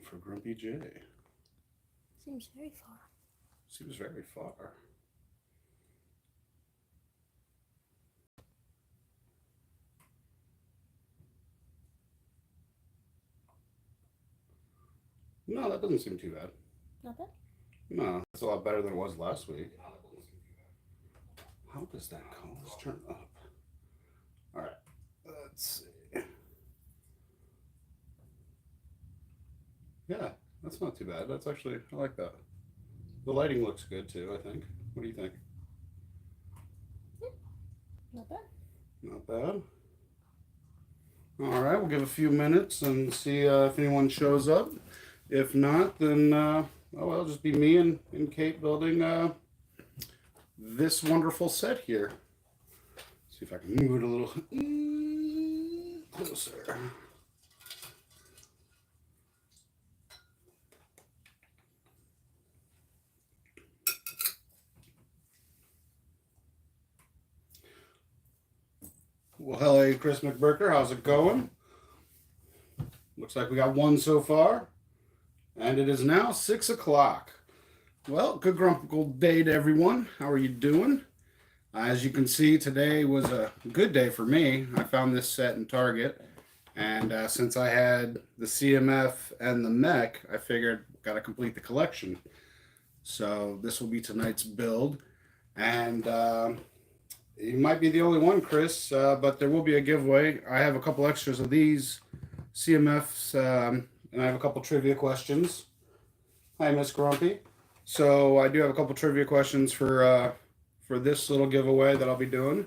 for Grumpy J. Seems very far. Seems very far. No, that doesn't seem too bad. Not bad? No, it's a lot better than it was last week. How does that go? Let's turn up. All right, let's see. Yeah, that's not too bad. That's actually, I like that. The lighting looks good too, I think. What do you think? Not bad. Not bad. All right, we'll give a few minutes and see if anyone shows up. If not, then oh well, just be me and Kate building this wonderful set here. See if I can move it a little closer. Well, hey, Chris McBurker, how's it going? Looks like we got one so far, and it is now 6 o'clock. Well, good grumpical day to everyone. How are you doing? As you can see, today was a good day for me. I found this set in Target, and since I had the CMF and the mech, I figured got to complete the collection. So this will be tonight's build, and you might be the only one, Chris, but there will be a giveaway. I have a couple extras of these CMFs, and I have a couple trivia questions. Hi, Miss Grumpy. So I do have a couple trivia questions for this little giveaway that I'll be doing.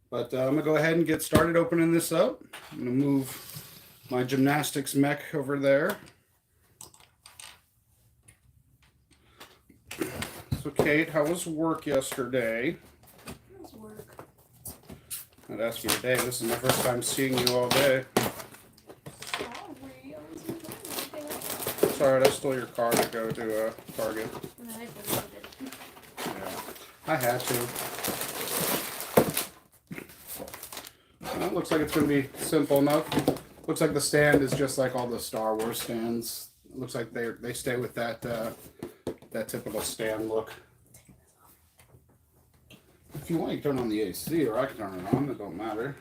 But I'm gonna go ahead and get started opening this up. I'm gonna move my gymnastics mech over there. So Kate, how was work yesterday? How's work? I'd ask you today. This is my first time seeing you all day. Sorry, I was in bed. It's alright, I stole your car to go to Target. No, I deleted it. Yeah, I had to. Well, it looks like it's going to be simple enough. Looks like the stand is just like all the Star Wars stands. It looks like they stay with that that typical stand look. If you want, you can turn on the AC, or I can turn it on. It don't matter.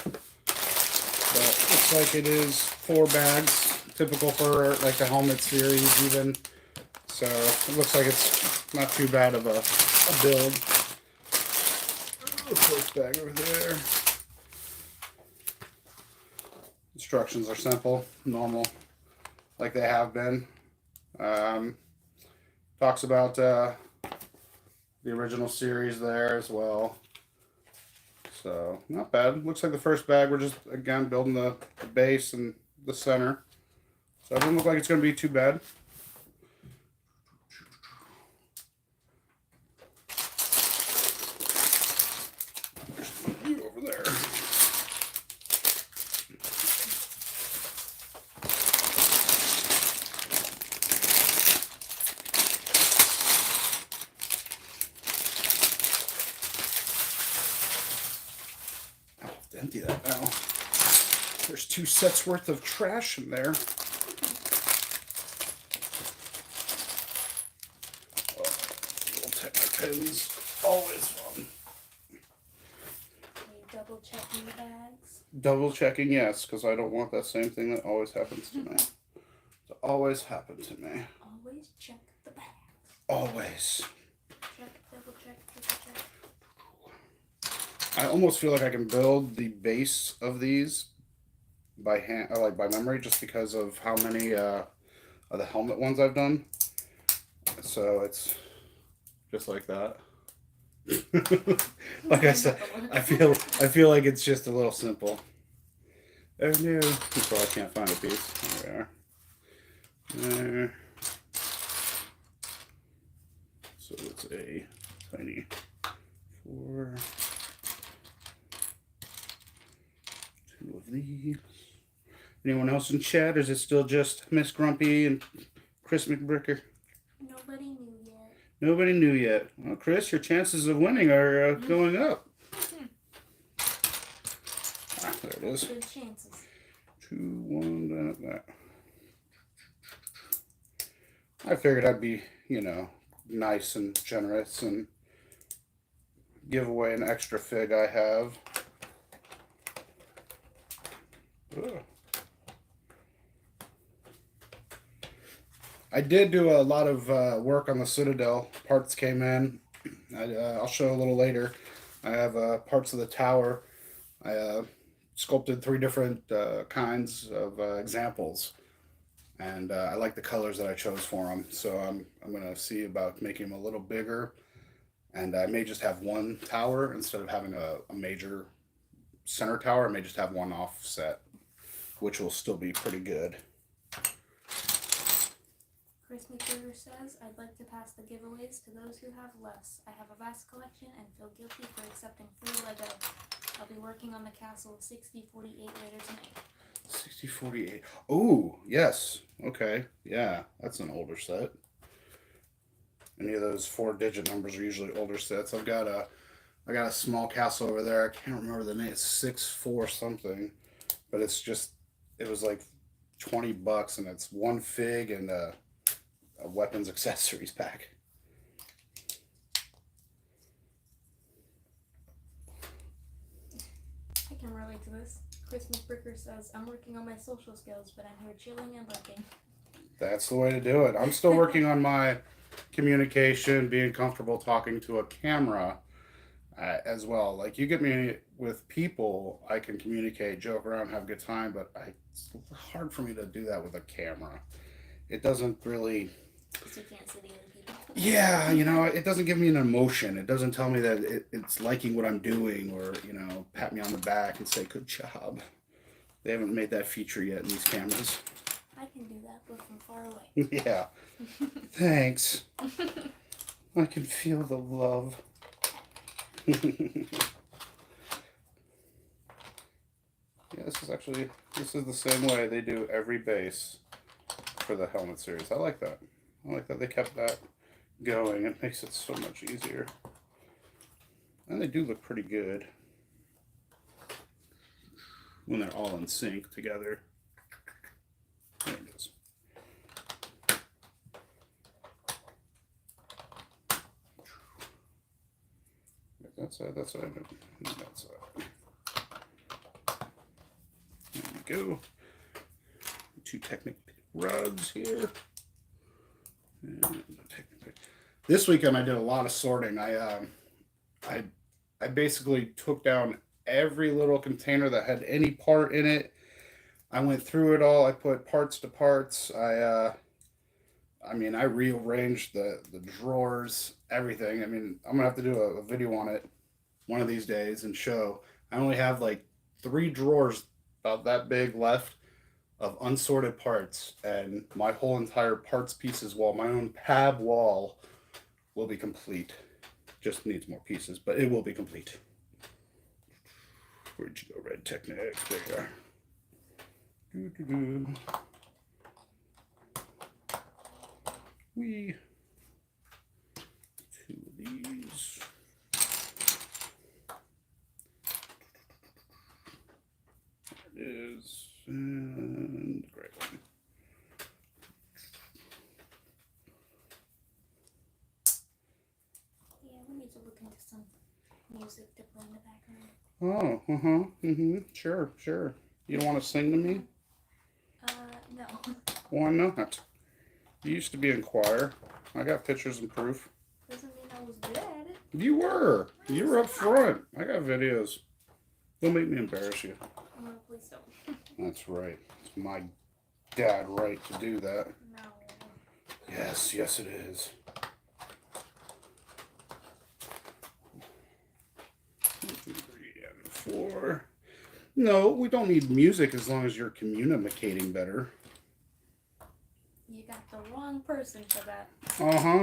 But it looks like it is 4 bags, typical for like the helmet series even. So it looks like it's not too bad of a build. The first bag over there. Instructions are simple, normal, like they have been. Talks about the original series there as well. So not bad. Looks like the first bag we're just again building the base and the center. So it doesn't look like it's going to be too bad. You over there. I'll have to empty that now. There's 2 sets worth of trash in there. Oh, we'll take my pins. Always fun. Are you double checking the bags? Double checking, yes, because I don't want that same thing that always happens to me. It always happened to me. Always check the bags. Always. Check, double check, triple check. I almost feel like I can build the base of these by hand, or like by memory, just because of how many of the helmet ones I've done. So it's just like that. Like I said, I feel like it's just a little simple. Oh no! So I can't find a piece. There we are. There. So it's a tiny 4. 2 of these. Anyone else in chat? Or is it still just Miss Grumpy and Chris McBricker? Nobody knew yet. Nobody knew yet. Well, Chris, your chances of winning are going up. Ah, there it is. Good chances. 2, 1, that. I figured I'd be, nice and generous and give away an extra fig I have. Ugh. I did do a lot of work on the Citadel. Parts came in. I'll show a little later. I have parts of the tower. I sculpted 3 different kinds of examples, and I like the colors that I chose for them. So I'm gonna see about making them a little bigger, and I may just have one tower instead of having a major center tower. I may just have one offset, which will still be pretty good. Chris McGregor says, I'd like to pass the giveaways to those who have less. I have a vast collection and feel guilty for accepting free Lego. I'll be working on the castle 6048 later tonight. 6048. Oh, yes. Okay. Yeah, that's an older set. Any of those 4-digit numbers are usually older sets. I got a small castle over there. I can't remember the name. It's 64 something, but it was like $20, and it's 1 fig and a weapons accessories pack. I can relate to this. Chris McBricker says, I'm working on my social skills, but I'm here chilling and lurking. That's the way to do it. I'm still working on my communication, being comfortable talking to a camera as well. Like, you get me with people, I can communicate, joke around, have a good time, but it's hard for me to do that with a camera. It doesn't really... Because you can't see the other people. Yeah, it doesn't give me an emotion. It doesn't tell me that it's liking what I'm doing, or, pat me on the back and say, good job. They haven't made that feature yet in these cameras. I can do that, but from far away. Yeah. Thanks. I can feel the love. Yeah, this is the same way they do every base for the helmet series. I like that. I like that they kept that going. It makes it so much easier. And they do look pretty good when they're all in sync together. There it is. That's it. That's it. That's it. There we go. 2 Technic rods here. This weekend I did a lot of sorting. I basically took down every little container that had any part in it. I went through it all. I put parts to parts. I rearranged the drawers, everything. I'm gonna have to do a video on it one of these days and show. I only have like 3 drawers about that big left of unsorted parts, and my whole entire parts pieces wall, my own pab wall, will be complete. Just needs more pieces, but it will be complete. Where'd you go, Red Technic? There you are. Doo-doo-doo. We 2 of these. There it is. And the gray one. Yeah, we need to look into some music to play in the background. Oh, sure. You don't want to sing to me? No. Why not? You used to be in choir. I got pictures and proof. Doesn't mean I was good at it. You were. You were up front. I got videos. Don't make me embarrass you. No, please don't. That's right. It's my dad right to do that. No. Yes, it is. 1, 2, 3, and 4. No, we don't need music as long as you're communicating better. You got the wrong person for that.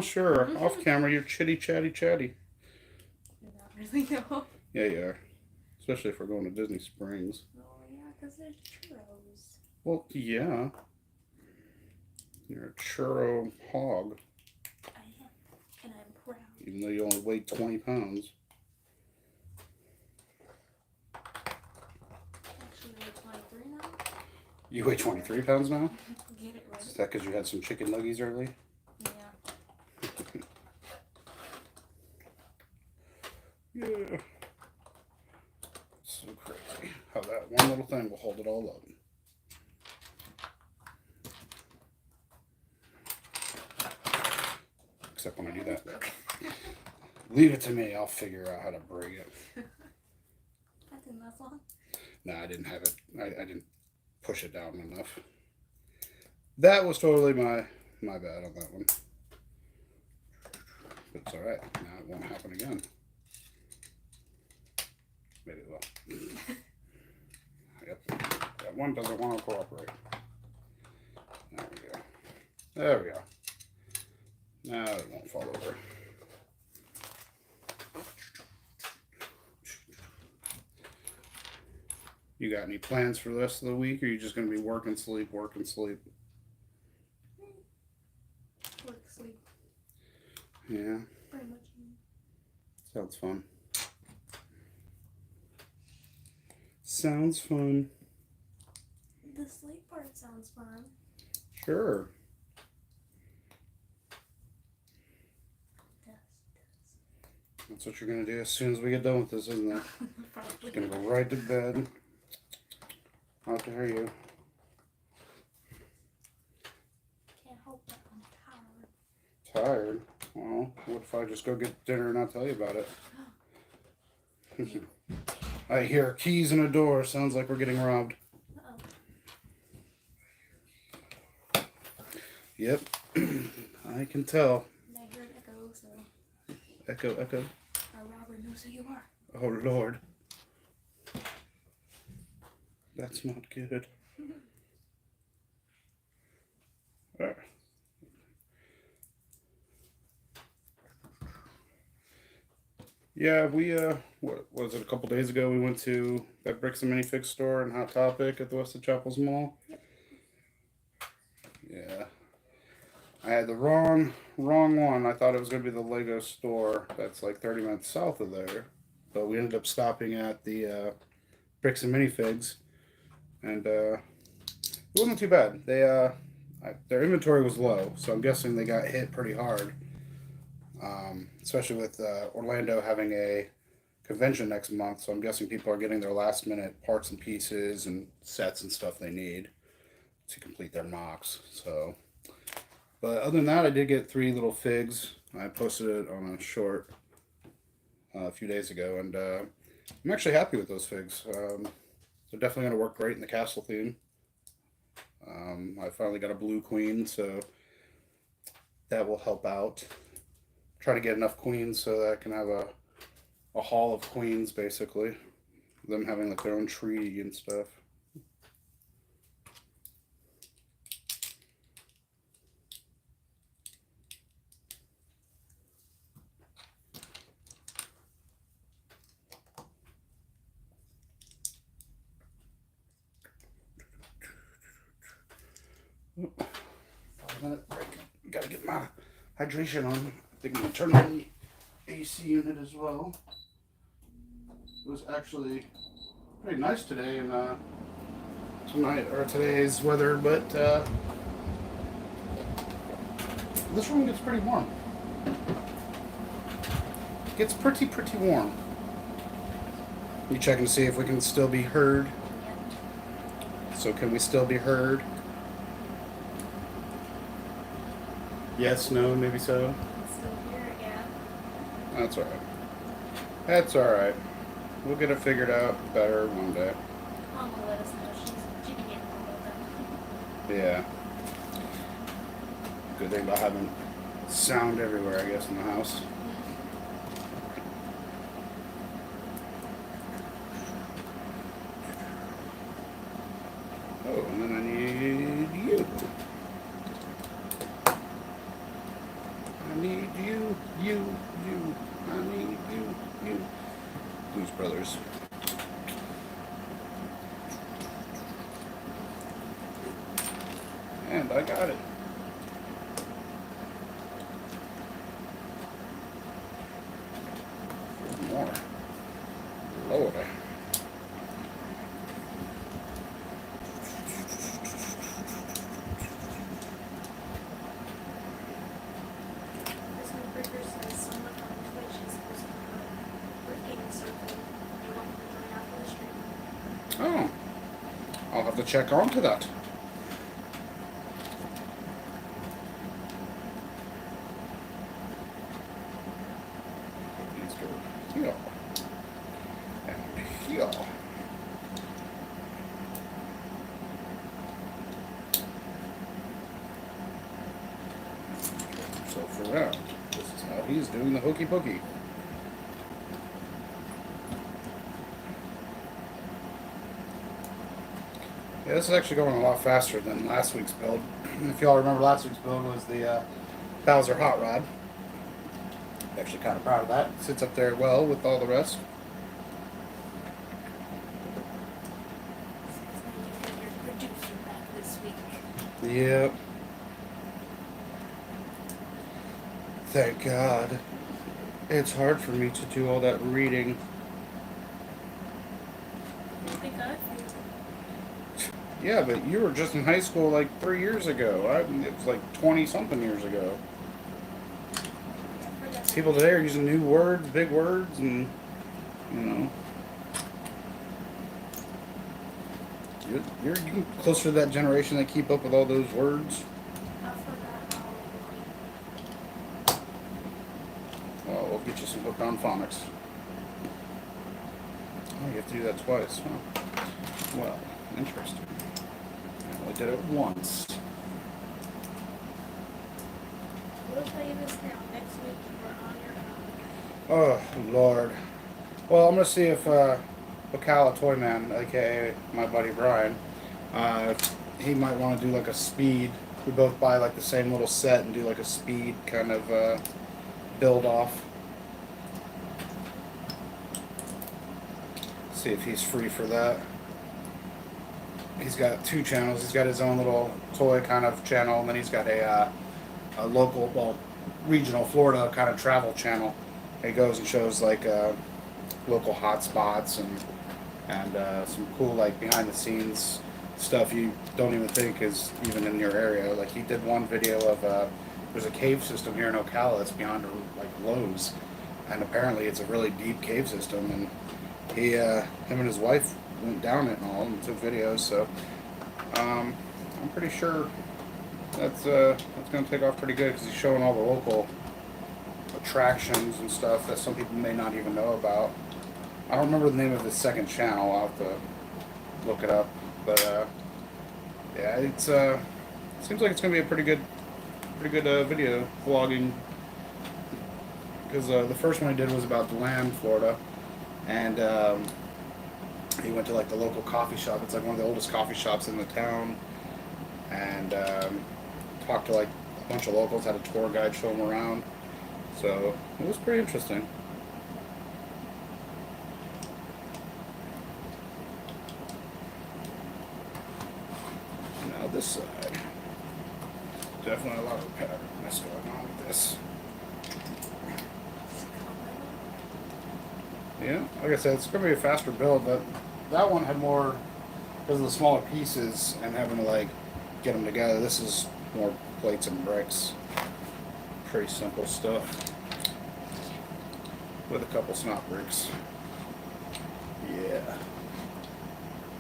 Sure. Off camera, you're chitty, chatty. Not really, no. Yeah, you are. Especially if we're going to Disney Springs. Oh, yeah, because they're churros. Well, yeah. You're a churro hog. I am. And I'm proud. Even though you only weigh 20 pounds. Actually, we're 23 now. You weigh 23 pounds now? Get it right. Is that because you had some chicken nuggies early? Yeah. Yeah. So crazy how that one little thing will hold it all up. Except when I do that. Leave it to me. I'll figure out how to break it. That didn't last long. No, I didn't have it. I didn't push it down enough. That was totally my bad on that one. But it's alright. Now it won't happen again. Maybe it will. Yep. That one doesn't want to cooperate. There we go. There we go. Now it won't fall over. You got any plans for the rest of the week, or are you just going to be work and sleep, work and sleep? Work, sleep. Yeah. Pretty much. Sounds fun. Sounds fun. The sleep part sounds fun. Sure. That's what you're going to do as soon as we get done with this, isn't it? Probably. Just going to go right to bed. How dare you? Can't help it. I'm tired. Tired? Well, what if I just go get dinner and not tell you about it? I hear keys in a door. Sounds like we're getting robbed. Uh-oh. Yep. I can tell. And I heard echo, so Echo, echo. our robber knows who you are. Oh, Lord. That's not good. Alright. Yeah, we, what was it, a couple days ago, we went to that Bricks and Minifix store and Hot Topic at the West of Chapels Mall. Yeah. I had the wrong one. I thought it was going to be the Lego store that's like 30 minutes south of there. But we ended up stopping at the Bricks and Minifigs. And it wasn't too bad. They their inventory was low, so I'm guessing they got hit pretty hard. Especially with Orlando having a convention next month, so I'm guessing people are getting their last minute parts and pieces and sets and stuff they need to complete their mocks. So, but other than that, I did get 3 little figs. I posted it on a short a few days ago, and I'm actually happy with those figs. They're definitely going to work great in the castle theme. I finally got a blue queen, so that will help out. Try to get enough queens so that I can have a hall of queens, basically. Them having like their own tree and stuff. Oh, 5-minute break. Gotta get my hydration on. I think I'm gonna turn on the AC unit as well. It was actually pretty nice today in today's weather, but this room gets pretty warm. It gets pretty warm. You checking to see if we can still be heard? So can we still be heard? Yes, no, maybe so. It's still here, yeah. That's alright. That's alright. We'll get it figured out better one day. Mom will let us know. She can get about that. Yeah. Good thing about having sound everywhere, I guess, in the house. Oh, and then I need you. I need you. I need you. Blues Brothers. And I got it. More. Lord. This new breaker says someone on Twitch is supposed to be working to check onto that. Let's go here. And here. So for now, this is how he's doing the hokey pokey. Yeah, this is actually going a lot faster than last week's build. If y'all remember, last week's build was the Bowser Hot Rod. Actually kind of proud of that. It sits up there well with all the rest. Your producer back this week. Yep. Thank God. It's hard for me to do all that reading. I think I feel. Yeah, but you were just in high school like 3 years ago. It was like 20-something years ago. People today are using new words, big words, and, you know. You're closer to that generation that keep up with all those words. I forgot how Well, we'll get you some book on phonics. Oh, you have to do that twice, huh? Well, interesting. I only did it once. We'll tell you this now. Next week you are on your own. Oh, Lord. Well, I'm going to see if Ocala Toyman, aka my buddy Brian, he might want to do like a speed. We both buy like the same little set and do like a speed kind of build off. See if he's free for that. He's got 2 channels. He's got his own little toy kind of channel, and then he's got a local, well, regional Florida kind of travel channel. He goes and shows like local hot spots and some cool like behind the scenes stuff you don't even think is even in your area. Like he did one video of there's a cave system here in Ocala that's beyond like Lowe's, and apparently it's a really deep cave system, and he him and his wife went down it and all and took videos. So I'm pretty sure that's gonna take off pretty good because he's showing all the local attractions and stuff that some people may not even know about. I don't remember the name of his second channel. I'll have to look it up, but yeah, it's seems like it's gonna be a pretty good video vlogging, because the first one he did was about DeLand, Florida, and he went to like the local coffee shop. It's like one of the oldest coffee shops in the town, and talked to like a bunch of locals, had a tour guide show him around. So it was pretty interesting. Now this side, definitely a lot of patterness going on with this. Yeah, like I said, it's going to be a faster build, but that one had more, because of the smaller pieces and having to like get them together. This is more plates and bricks. Pretty simple stuff with a couple snot bricks. Yeah.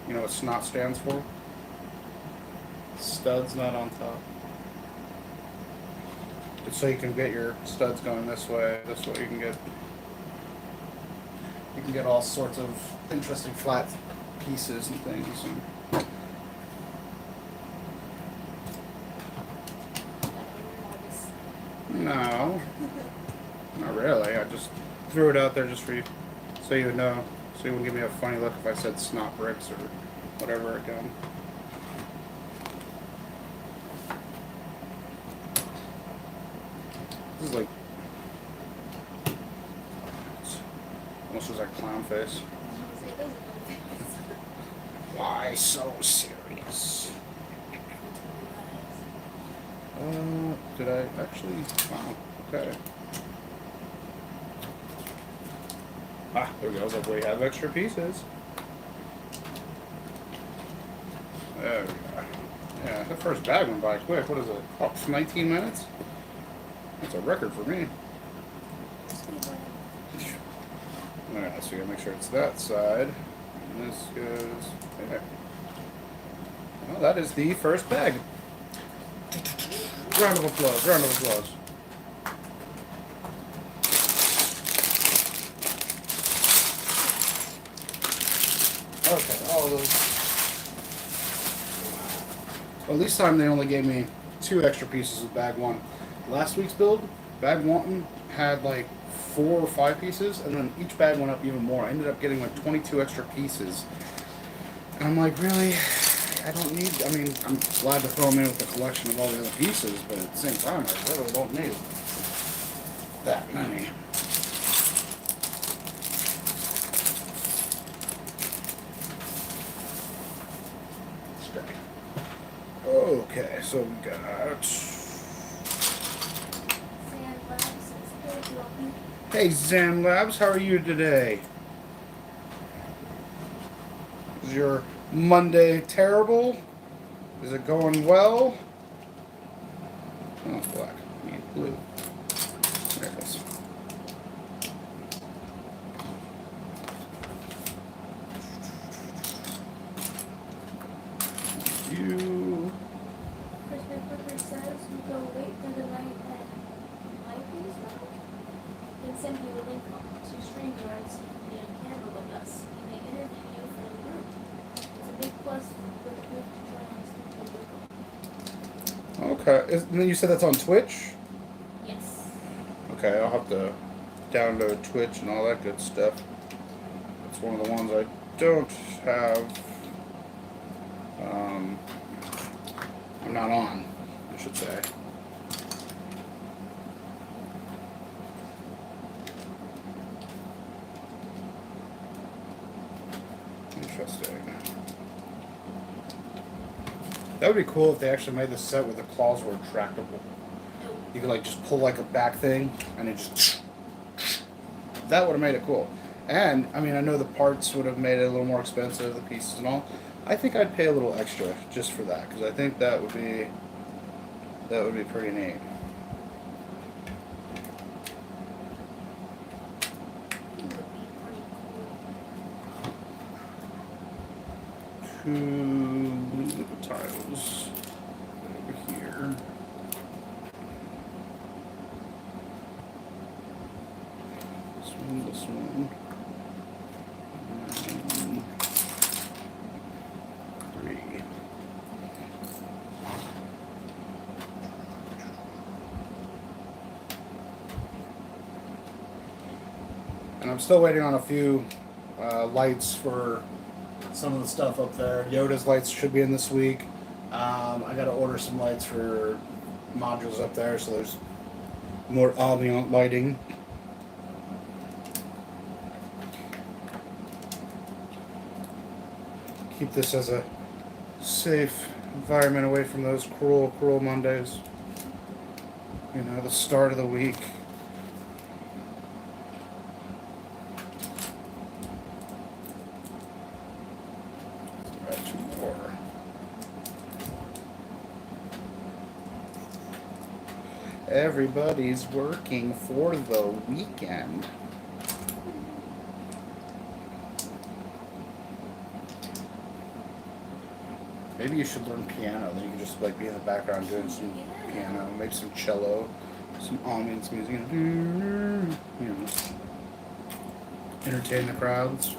You know what snot stands for? Studs not on top. It's so you can get your studs going this way. This way you can get all sorts of interesting flat pieces and things. No, not really. I just threw it out there just for you, so you would know, so you wouldn't give me a funny look if I said snot bricks or whatever again. This is like almost looks like clown face. Why so serious? Did I actually? Wow, okay. Ah, there we go. I was like, we have extra pieces. There we go. Yeah, the first bag went by quick. What is it? Oh, 19 minutes? That's a record for me. Alright, so you gotta make sure it's that side. And this goes there. that is the first bag. Round of applause, round of applause. Okay, all those. Well, this time they only gave me 2 extra pieces of bag 1. Last week's build, bag 1 had like 4 or 5 pieces, and then each bag went up even more. I ended up getting like 22 extra pieces. And I'm like, really? I don't need. I mean, I'm glad to throw them in with the collection of all the other pieces, but at the same time, I really don't need that many. Okay, so we got. Hey, Zen Labs, how are you today? Is your Monday terrible? Is it going well? Oh, it's black. I mean, blue. There it is. You. Christmas Booker says you go wait for the night at Lightly's now. Then send you a link to StreamYards and handle with us. And they interview you for the group. It's a big plus for the group to join us. Okay. You said that's on Twitch? Yes. Okay, I'll have to download Twitch and all that good stuff. It's one of the ones I don't have. I'm not on, I should say. Interesting. That would be cool if they actually made the set where the claws were retractable. You could like just pull like a back thing and it just. That would have made it cool. And I mean, I know the parts would have made it a little more expensive, the pieces and all. I think I'd pay a little extra just for that because I think that would be pretty neat. Two tiles over here. This one. And 3. And I'm still waiting on a few lights for some of the stuff up there. Yoda's lights should be in this week. I got to order some lights for modules up there, so there's more ambient lighting. Keep this as a safe environment away from those cruel Mondays. You know, the start of the week. Add 2 more. Everybody's working for the weekend. Maybe you should learn piano. Then you can just like be in the background doing some piano, maybe some cello, some ambience music. You know, entertain the crowds.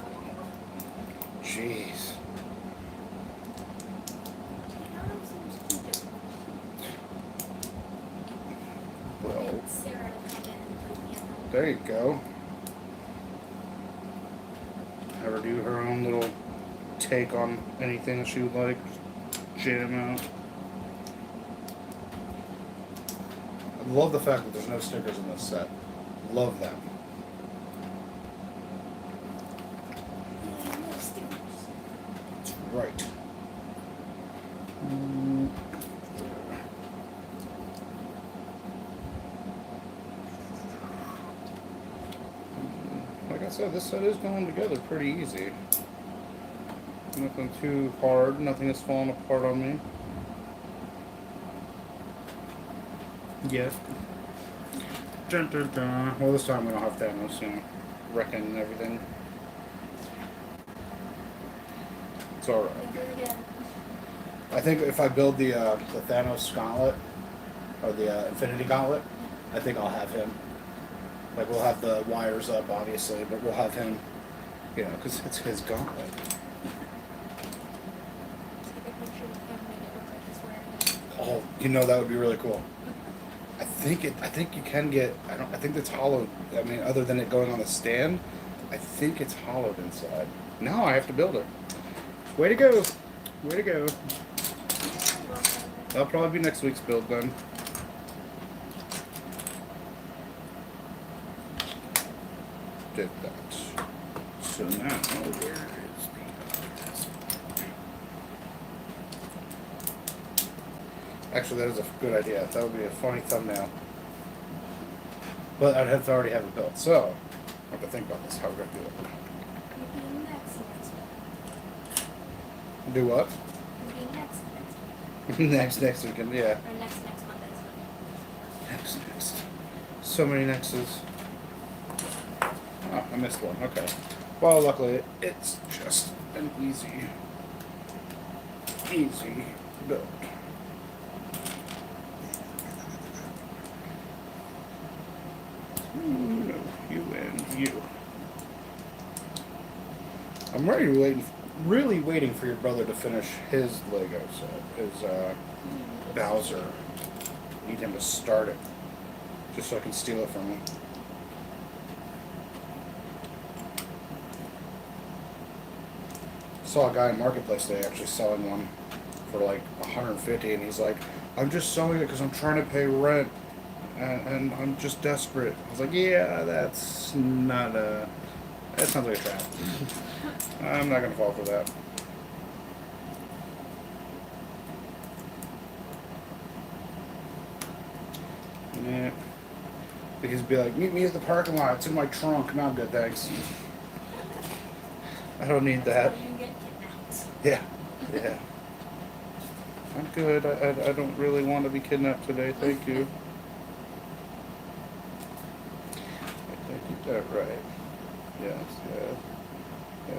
Jeez. Well, there you go. Have her do her own little take on anything that she would like. Jam out. I love the fact that there's no stickers in this set. Love them. That's right. Like I said, this set is going together pretty easy. Nothing too hard, nothing is falling apart on me. Yes. Dun, dun, dun. Well, this time we don't have Thanos, you know, wrecking everything. It's alright. I think if I build the Thanos gauntlet or the Infinity Gauntlet, I think I'll have him. Like we'll have the wires up, obviously, but we'll have him. You know, because it's his gauntlet. Take a picture of him, make it look like he's wearing it. Oh, you know that would be really cool. I think you can get. I think it's hollowed. I mean, other than it going on the stand, I think it's hollowed inside. Now I have to build it. Way to go! Way to go! That'll probably be next week's build then. Did that. So now, where is the... Actually, that is a good idea. That would be a funny thumbnail. But I'd have to already have it built. So, I have to think about this, how we're going to do it. Maybe next week. Do what? Maybe next week. next weekend, yeah. Or next Monday. Next. So many nexts. Oh, I missed one. Okay. Well, luckily, it's just an easy build. No, you and you. I'm really waiting for your brother to finish his Lego set, his Bowser. Need him to start it, just so I can steal it from him. Saw a guy in Marketplace today actually selling one for like $150, and he's like, "I'm just selling it because I'm trying to pay rent, and I'm just desperate." I was like, "Yeah, that's not a. That sounds like a trap. I'm not gonna fall for that." Yeah. Because he'd be like, "Meet me at the parking lot. It's in my trunk." No, I'm good, thanks. I don't need that. So you get kidnapped. Yeah. I'm good. I don't really want to be kidnapped today. Thank you. I think you did that right.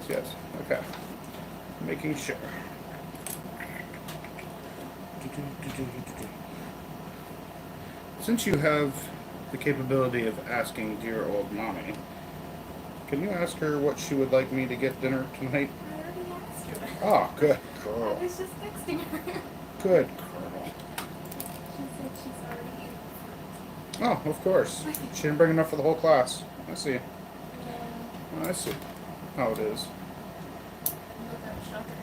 Yes. Okay. Making sure. Since you have the capability of asking dear old mommy, can you ask her what she would like me to get dinner tonight? I already asked her. Oh, good I girl. was just texting her. Good girl. She said she's already eaten. Oh, of course. She didn't bring enough for the whole class. I see. Yeah. I see how it is. Look at shocker.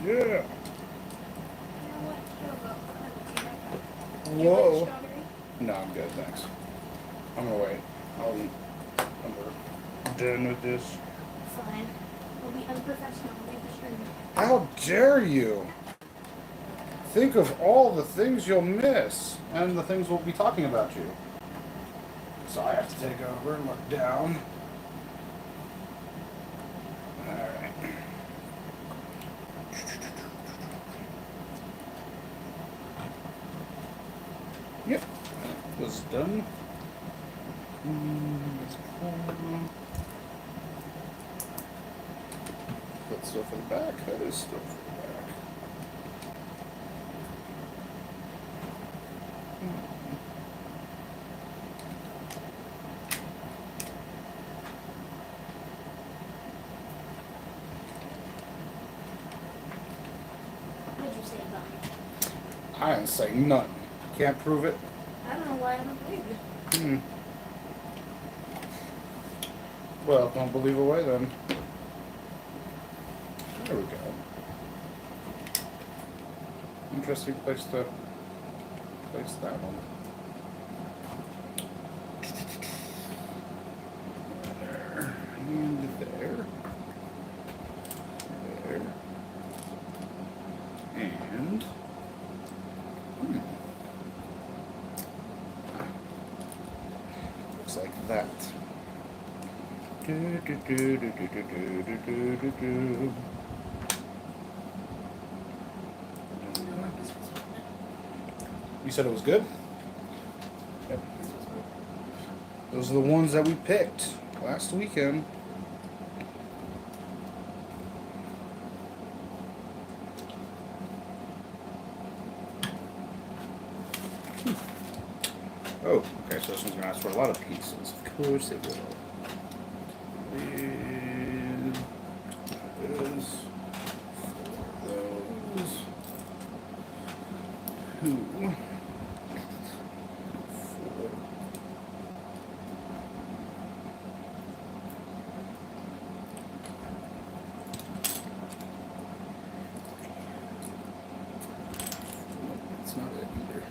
Yeah. You know what? He'll go. You like Whoa. strawberry? No, I'm good, thanks. I'm gonna wait. I'll eat when we're done with this. Fine. We'll be unprofessional. We'll leave the stream. How dare you? Think of all the things you'll miss and the things we'll be talking about you. So I have to take over and look down. Alright. Yep, that was done. That's still for the back. That is still for the back. What did you say about me? I didn't say nothing. Can't prove it. I don't know why I don't believe you. Well, don't believe away then. There we go. Interesting place to place that one. There. And there. There. And... Looks like that. You said it was good? Yep. Those are the ones that we picked. last weekend. Oh, okay, so this one's gonna ask for a lot of pieces. Of course it will. And those. Two. 4. It's not it either.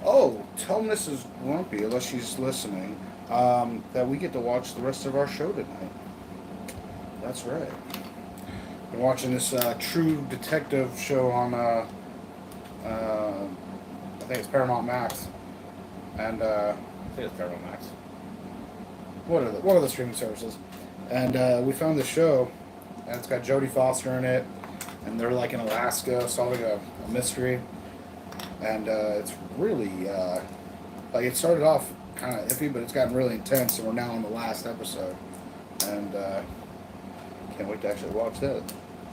Oh, tell Mrs. Grumpy, unless she's listening, that we get to watch the rest of our show tonight. That's right. We're watching this True Detective show on, I think it's Paramount Max. And, I think it's Paramount Max. One of the streaming services. And we found the show, and it's got Jodie Foster in it, and they're like in Alaska solving a mystery. And it's really, like it started off kind of iffy, but it's gotten really intense, and we're now on the last episode. And can't wait to actually watch that.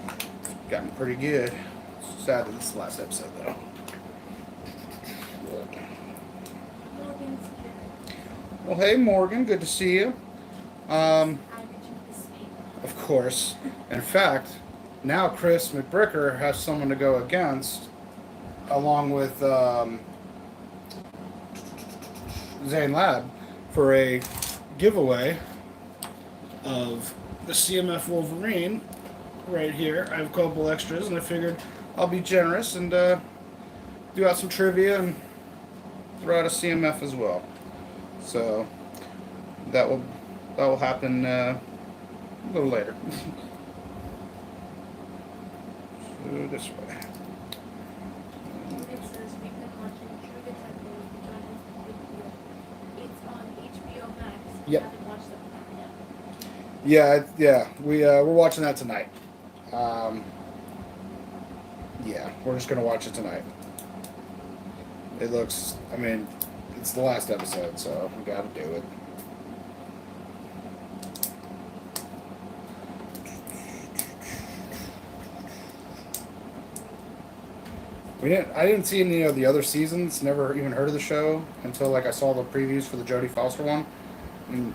It's gotten pretty good. Sad that this is the last episode, though. Well, hey, Morgan, good to see you. Of course. In fact, now Chris McBricker has someone to go against, along with Zane Lab, for a giveaway of the CMF Wolverine right here. I have a couple extras, and I figured I'll be generous and do out some trivia and throw out a CMF as well. So that will happen a little later. So this way. It says we've been watching True Detective. It's on HBO Max. Yep. I haven't watched it yet. Yeah. We're watching that tonight. Yeah, we're just gonna watch it tonight. It looks. I mean, it's the last episode, so we gotta do it. I didn't see any of the other seasons. Never even heard of the show until like I saw the previews for the Jodie Foster one, and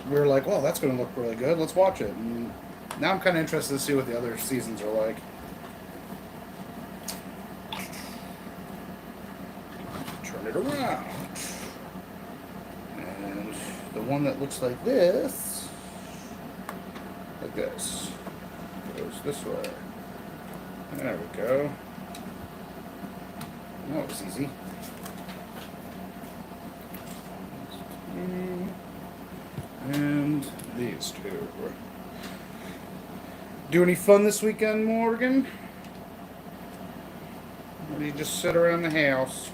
we were like, "Well, that's going to look really good. Let's watch it." And now I'm kind of interested to see what the other seasons are like. Turn it around, and the one that looks like this, goes this way. There we go. That was easy. And these two. Do any fun this weekend, Morgan? Or do you just sit around the house?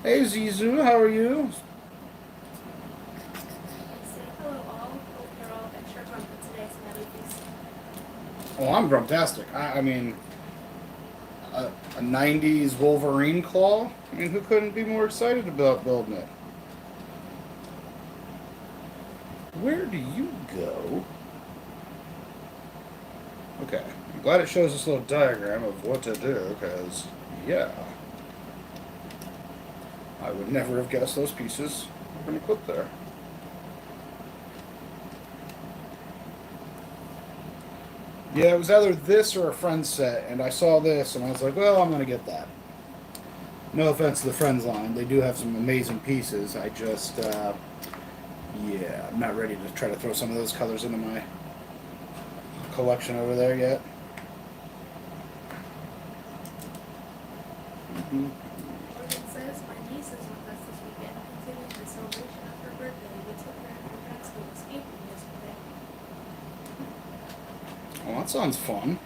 Hey Zizu, how are you? Oh, I'm grumptastic. I mean, a 90s Wolverine claw? I mean, who couldn't be more excited about building it? Where do you go? Okay, I'm glad it shows this little diagram of what to do, because, yeah. I would never have guessed those pieces were going to put there. Yeah, it was either this or a Friends set, and I saw this, and I was like, well, I'm going to get that. No offense to the Friends line. They do have some amazing pieces. I just, yeah, I'm not ready to try to throw some of those colors into my collection over there yet. Mm-hmm. It says my niece is with us this weekend, continuing the celebration of her birthday. We took her and her friends to escape room yesterday. Well, that sounds fun.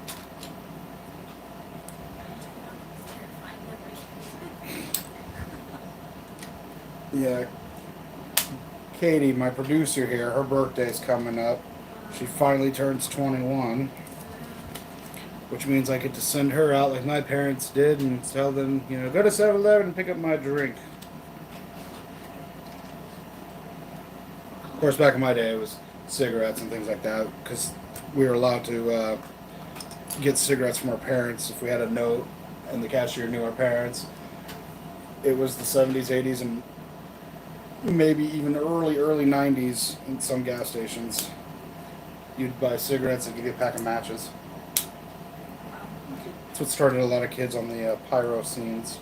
Yeah, Katie, my producer here, her birthday's coming up. She finally turns 21, which means I get to send her out like my parents did and tell them, go to 7-Eleven and pick up my drink. Of course, back in my day, it was cigarettes and things like that because we were allowed to get cigarettes from our parents if we had a note and the cashier knew our parents. It was the 70s, 80s, and maybe even early 90s in some gas stations. You'd buy cigarettes and give you a pack of matches. That's what started a lot of kids on the pyro scenes.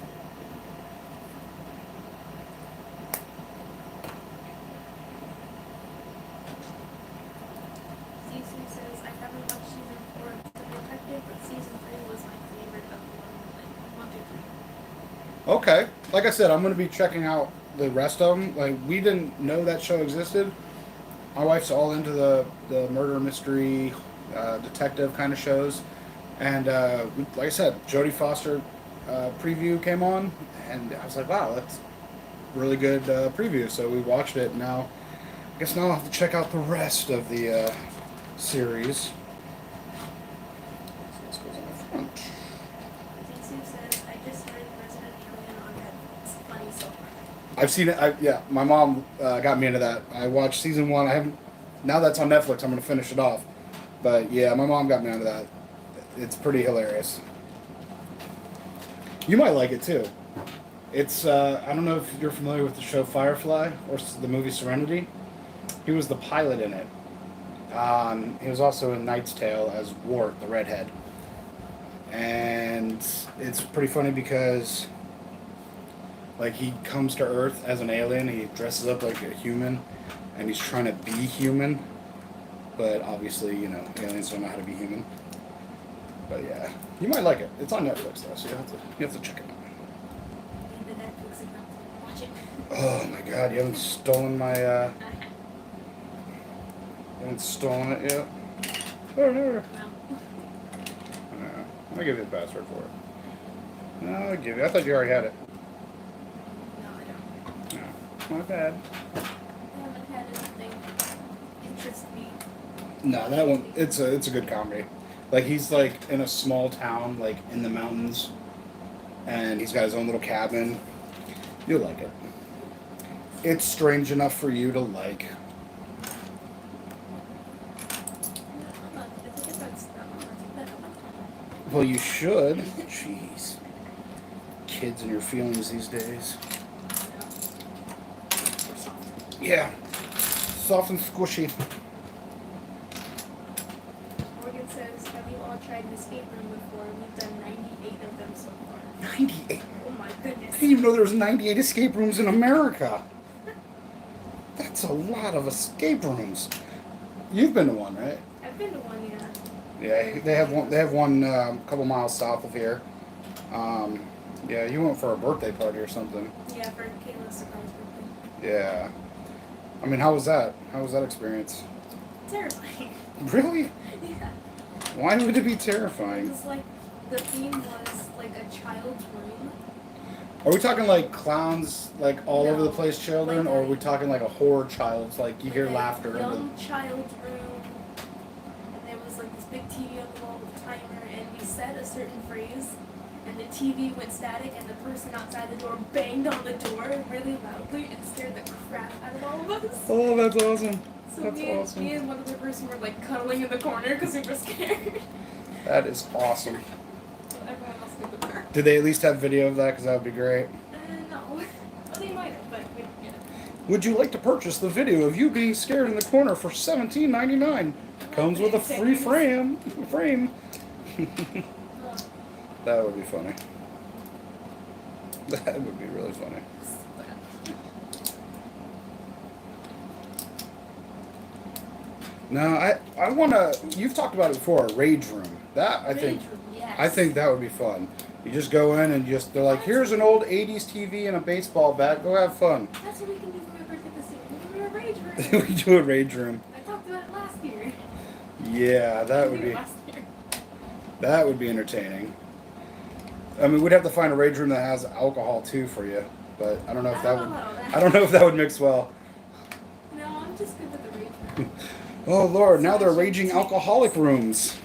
Cece says, I haven't watched season 4 of The Detective, but season 3 was my favorite of the one, 2, 3. Okay. Like I said, I'm going to be checking out the rest of them. Like, we didn't know that show existed. My wife's all into the murder mystery, detective kind of shows. And like I said, Jodie Foster preview came on, and I was like, wow, that's really good preview. So we watched it. Now, I guess now I'll have to check out the rest of the series. So this goes on the front. Cece says, I just started Resident Alien on Netflix. Funny so far. I've seen it. Yeah, my mom got me into that. I watched season 1. I haven't. Now that's on Netflix, I'm going to finish it off. But yeah, my mom got me into that. It's pretty hilarious. You might like it too. It's I don't know if you're familiar with the show Firefly or the movie Serenity. He was the pilot in it. He was also in Knight's Tale as Wart, the redhead. And it's pretty funny because like he comes to Earth as an alien, he dresses up like a human, and he's trying to be human. But obviously, aliens don't know how to be human. But yeah, you might like it. It's on Netflix though, so you have to check it out. The Netflix account to watch it. Oh my God, you haven't stolen my you haven't stolen it yet? Oh no. No. I'll give you the password for it. No, I'll give you. I thought you already had it. No, I don't. No, my bad. I haven't had anything interest me. No, that one. It's a good comedy. Like he's like in a small town, like in the mountains, and he's got his own little cabin. You'll like it. It's strange enough for you to like. Well, you should. Jeez. Kids and your feelings these days. Yeah. Soft and squishy. Morgan says, have you all tried an escape room before? We've done 98 of them so far. 98. Oh my I goodness. didn't even know there was 98 escape rooms in America. That's a lot of escape rooms. You've been to one, right? I've been to one, yeah. Yeah, they have one. They have one a couple miles south of here. Yeah, you went for a birthday party or something. Yeah, for Kayla's surprise birthday. Yeah. I mean, how was that? How was that experience? Terrifying. Really? Yeah. Why would it be It terrifying? was like, the theme was like a child's room. Are we talking like clowns, like all over the No, place children, like or a- are we talking like a horror child, like you hear Like a laughter? young child's room. And there was like this big TV on the wall with a timer, and we said a certain phrase, and the TV went static, and the person outside the door banged on the door really loudly and scared the crap out of all of us. Oh, that's awesome. So That's me awesome. and one other person were like cuddling in the corner because we were scared. That is awesome. So everyone else did the work. Did they at least have video of that? Because that would be great. No. Well, they might have, but we, yeah. Would you like to purchase the video of you being scared in the corner for $17.99? Comes with a free frame. That would be funny. That would be really funny. No, I want to. You've talked about it before. A rage room. That I think. Yes. I think that would be fun. You just go in and they're like, here's an old '80s TV and a baseball bat. Go have fun. That's what we can do for my birthday this year. We can do a rage room. We do a rage room. I talked about it last year. Yeah, that We would did it be. last year. That would be entertaining. I mean, we'd have to find a rage room that has alcohol too for you, but I don't know if I that don't would. know that. I don't know if that would mix well. No, I'm just good with the rage. Oh Lord! Now they're raging alcoholic rooms.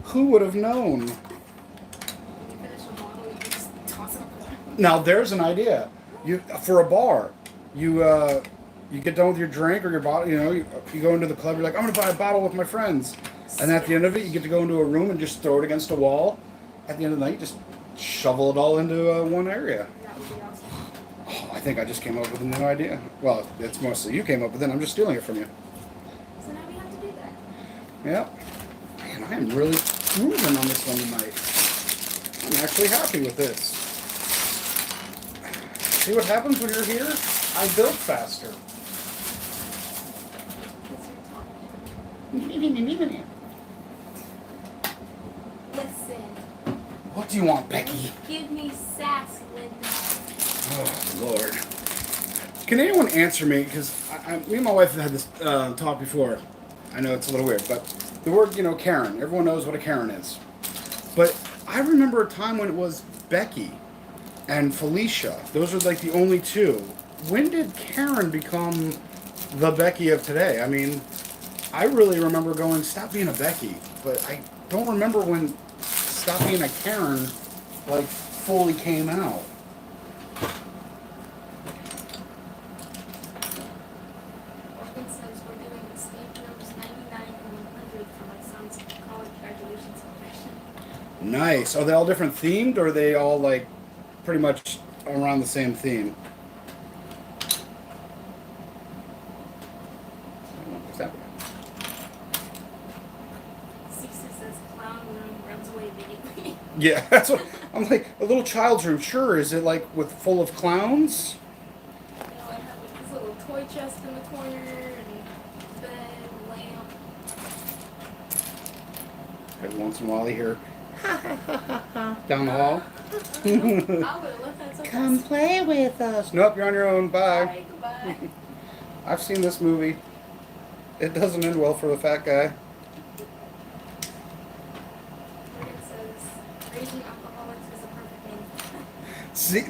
Who would have known? When you finish a bottle, you just toss it up there. Now there's an idea. You for a bar. You get done with your drink or your bottle. You know, you go into the club. You're like, I'm gonna buy a bottle with my friends, and at the end of it, you get to go into a room and just throw it against a wall. At the end of the night, just shovel it all into one area. That would be awesome. Oh, I think I just came up with a new idea. Well, it's mostly you came up with it. I'm just stealing it from you. So now we have to do that. Yep. Man, I am really cruising on this one tonight. I'm actually happy with this. See what happens when you're here? I build faster. Listen. What do you want, Becky? Give me sass, Linda. Oh, Lord. Can anyone answer me? Because me and my wife have had this talk before. I know it's a little weird, but the word, Karen. Everyone knows what a Karen is. But I remember a time when it was Becky and Felicia. Those were like the only two. When did Karen become the Becky of today? I mean, I really remember going, stop being a Becky. But I don't remember when stop being a Karen, like, fully came out. Morgan says we're doing escape rooms 99 and 100 for my son's college graduation celebration. Nice. Are they all different themed, or are they all, like, pretty much around the same theme? What's that? Cece says clown room runs away immediately. Yeah, that's what I'm like. A little child's room, sure. Is it like with full of clowns? I have like this little toy chest in the corner and bed, lamp. Every once in a while, you hear down the hall. I would have left that so Come fast. play with us. Nope, you're on your own. Bye. Bye, goodbye. I've seen this movie. It doesn't end well for the fat guy. Morgan says raging alcoholics is a perfect name. See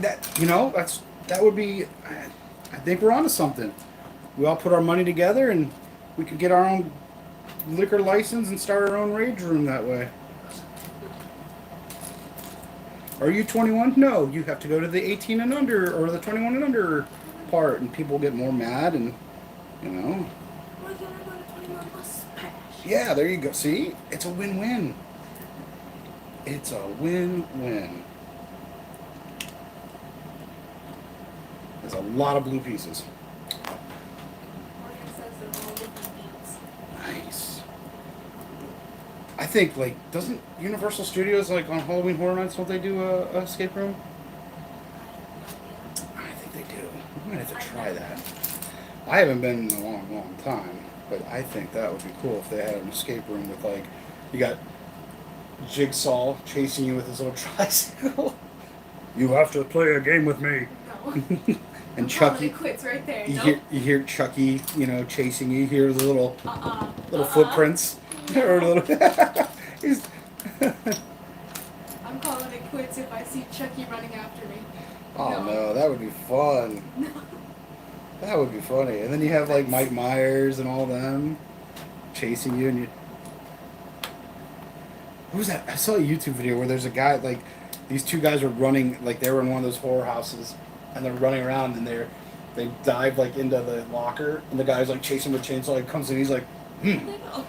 that would be. I think we're onto something. We all put our money together and we could get our own liquor license and start our own rage room that way. Are you 21? No, you have to go to the 18 and under or the 21 and under part, and people get more mad, and Why can't I go to 21 plus smash? yeah, there you go. See, it's a win-win. It's a win-win. There's a lot of blue pieces. Morgan says they're all different names. Nice. I think, like, doesn't Universal Studios, like, on Halloween Horror Nights, don't they do a escape room? I think they do. We might have to try that. I haven't been in a long, long time, but I think that would be cool if they had an escape room with, like, you got Jigsaw chasing you with his little tricycle. You have to play a game with me. No. And I'm Chucky, calling it quits right there. you Nope. hear Chucky, chasing you. You hear the little Uh-uh. footprints. Or little he's I'm calling it quits if I see Chucky running after me. Oh no, that would be fun. No. That would be funny. And then you have like Mike Myers and all them chasing you, and you. What was that? I saw a YouTube video where there's a guy, like, these two guys were running, like they were in one of those horror houses, and they're running around, and they dive like into the locker, and the guy's like chasing with a chainsaw. He comes in, he's like, No.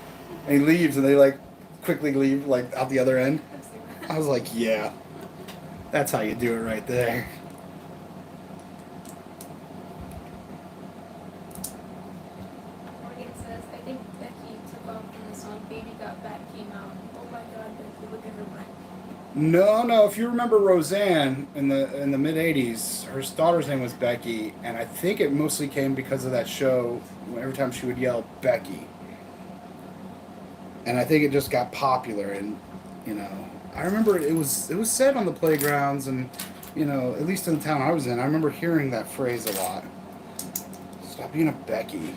and he leaves, and they like quickly leave like out the other end. I've seen that. I was like, yeah, that's how you do it right there. Morgan says, I think Becky took off when the song Baby Got Back came out. Oh my god, Becky, look at her butt. No. If you remember Roseanne in the mid '80s, her daughter's name was Becky, and I think it mostly came because of that show. Every time she would yell Becky, and I think it just got popular. And I remember it was said on the playgrounds, and at least in the town I was in, I remember hearing that phrase a lot. Stop being a Becky. Now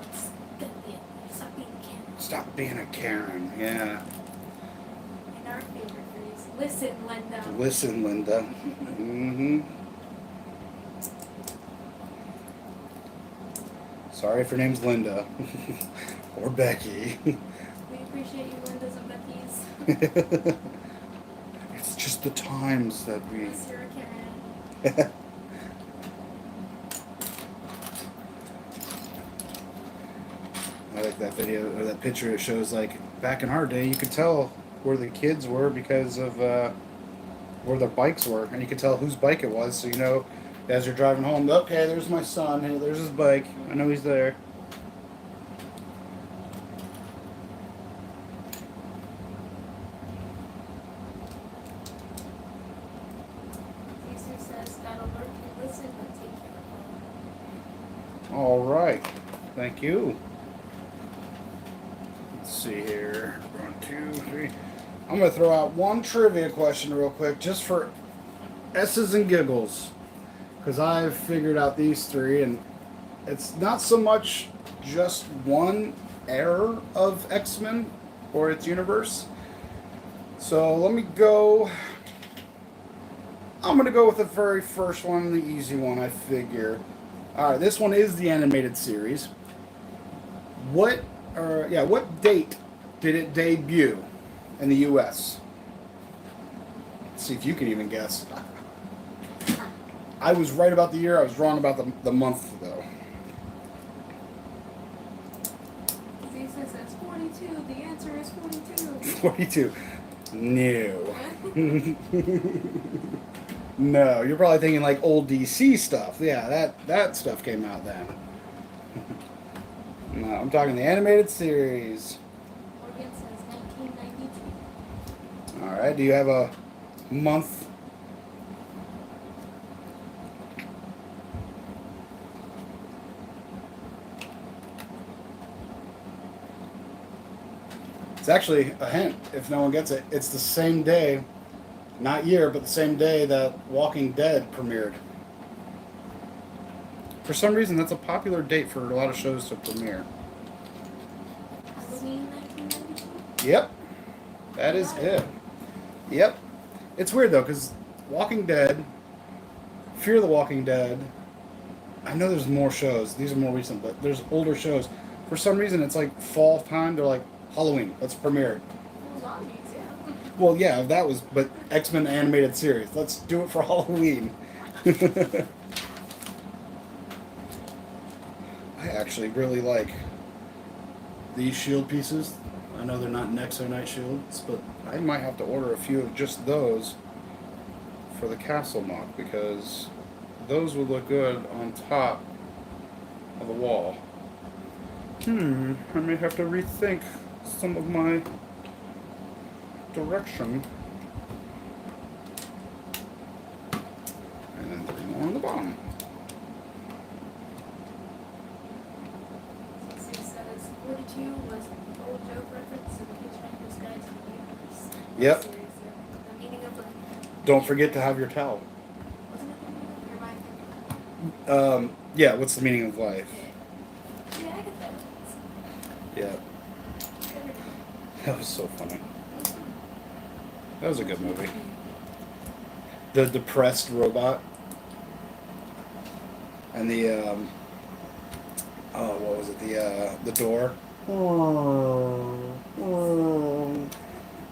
it's Becky. Stop being a Karen. Stop being a Karen. Yeah. And our favorite phrase, Listen, Linda. Listen, Linda. Mm-hmm. Sorry if your name's Linda. Or Becky. We appreciate you, Lindas and Beckys. It's just the times that we... Yes, you're a Karen. I like that video, or that picture. It shows, like, back in our day, you could tell where the kids were because of where their bikes were. And you could tell whose bike it was. So, you know, as you're driving home, okay, there's my son. Hey, there's his bike. I know he's there. Jesus says, gotta learn to listen and take care of home. All right. Thank you. Let's see here. 1, 2, 3. I'm going to throw out one trivia question real quick, just for S's and giggles. Because I've figured out these three, and it's not so much just one era of X-Men or its universe. So let me go. I'm going to go with the very first one, the easy one, I figure. Alright, this one is the animated series. What date did it debut in the US? Let's see if you can even guess. I was right about the year, I was wrong about the month, though. Jesus says 42. The answer is 42. 42. No. No, you're probably thinking like old DC stuff. Yeah, that stuff came out then. No, I'm talking the animated series. Morgan says 1992. Alright, do you have a month? It's actually a hint if no one gets it. It's the same day, not year, but the same day that Walking Dead premiered. For some reason, that's a popular date for a lot of shows to premiere. Halloween 1992. Yep, that is it. Yep. It's weird though, because Walking Dead, Fear the Walking Dead, I know there's more shows. These are more recent, but there's older shows. For some reason, it's like fall time. They're like, Halloween, let's premiere it. Well, zombies, yeah. Well, yeah, that was, but X-Men animated series. Let's do it for Halloween. I actually really like these shield pieces. I know they're not Nexo shields, but I might have to order a few of just those for the castle mock because those would look good on top of the wall. I may have to rethink some of my direction. And then 3 more on the bottom. Jesus says 42 was the old joke reference in the Hitchhiker's Guide to the Universe. Yep. Series, yeah. The meaning of life. Don't forget to have your towel. Wasn't it the meaning of your mind? Yeah, what's the meaning of life? Yeah, I get that. Yeah, that was so funny. That was a good movie. The depressed robot. And the, what was it? The door.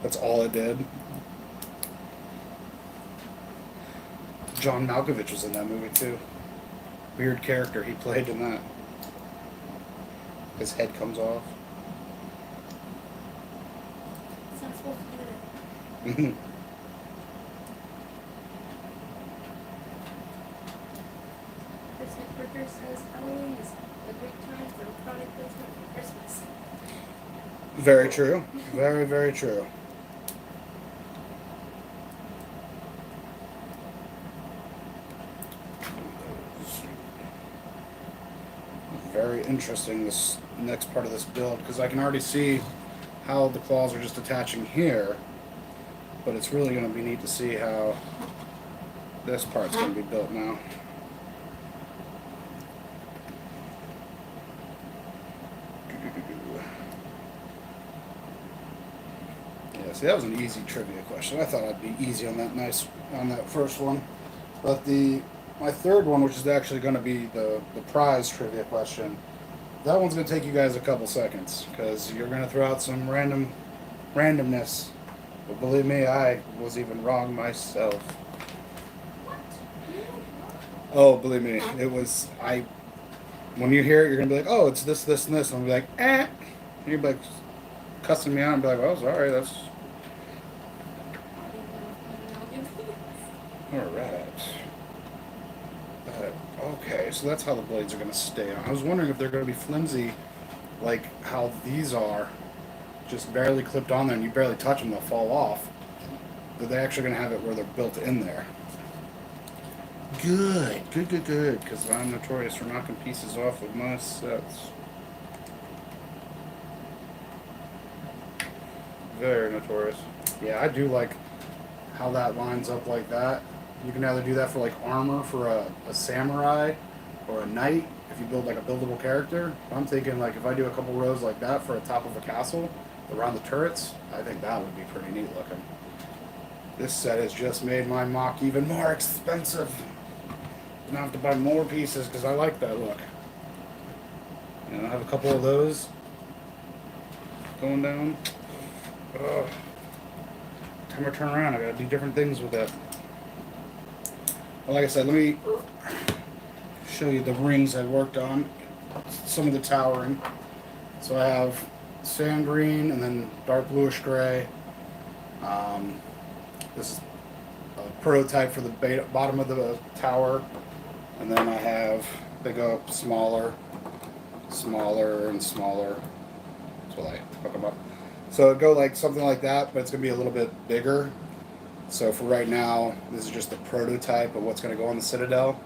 That's all it did. John Malkovich was in that movie too. Weird character he played in that. His head comes off. It's not supposed to do that. Chris McBurger says Halloween is a great time for product placement for Christmas. Very true. Very, very true. Very interesting, this next part of this build, because I can already see how the claws are just attaching here, but it's really going to be neat to see how this part's going to be built now. Yeah, See, that was an easy trivia question. I thought I'd be easy on that first one. But my third one, which is actually going to be the prize trivia question, that one's going to take you guys a couple seconds because you're going to throw out some randomness. But believe me, I was even wrong myself. What? Oh, believe me, it was when you hear it, you're gonna be like, oh, it's this, this, and this. And I'll be like, eh. And you're like cussing me out and be like, oh, sorry, that's alright. Okay, so that's how the blades are gonna stay on. I was wondering if they're gonna be flimsy, like how these are, just barely clipped on there and you barely touch them, they'll fall off. But they're actually gonna have it where they're built in there. Good, because I'm notorious for knocking pieces off of my sets. Very notorious. Yeah, I do like how that lines up like that. You can either do that for like armor for a samurai or a knight if you build like a buildable character. I'm thinking like if I do a couple rows like that for a top of a castle around the turrets, I think that would be pretty neat looking. This set has just made my mock even more expensive. I have to buy more pieces because I like that look. And I have a couple of those going down. Ugh. Time I turn around, I gotta do different things with that. Well, like I said, let me show you the rings I worked on. Some of the towering. So I have sand green and then dark bluish gray. This is a prototype for the bottom of the tower. And then they go up smaller, and smaller. That's what I hook them up. So it'd go like something like that, but it's going to be a little bit bigger. So for right now, this is just the prototype of what's going to go on the Citadel.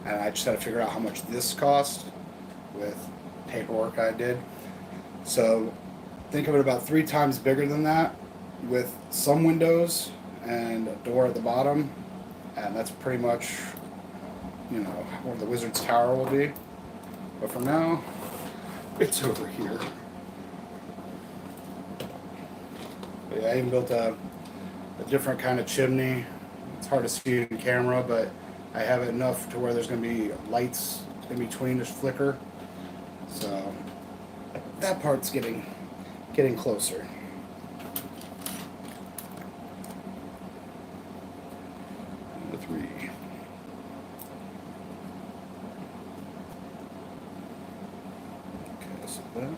And I just had to figure out how much this cost with paperwork I did. So think of it about 3 times bigger than that with some windows and a door at the bottom. And that's pretty much, where the Wizard's Tower will be. But for now, it's over here. But yeah, I even built a different kind of chimney. It's hard to see in camera, but I have it enough to where there's going to be lights in between, just flicker. So that part's getting closer. Number 3. Okay, so that.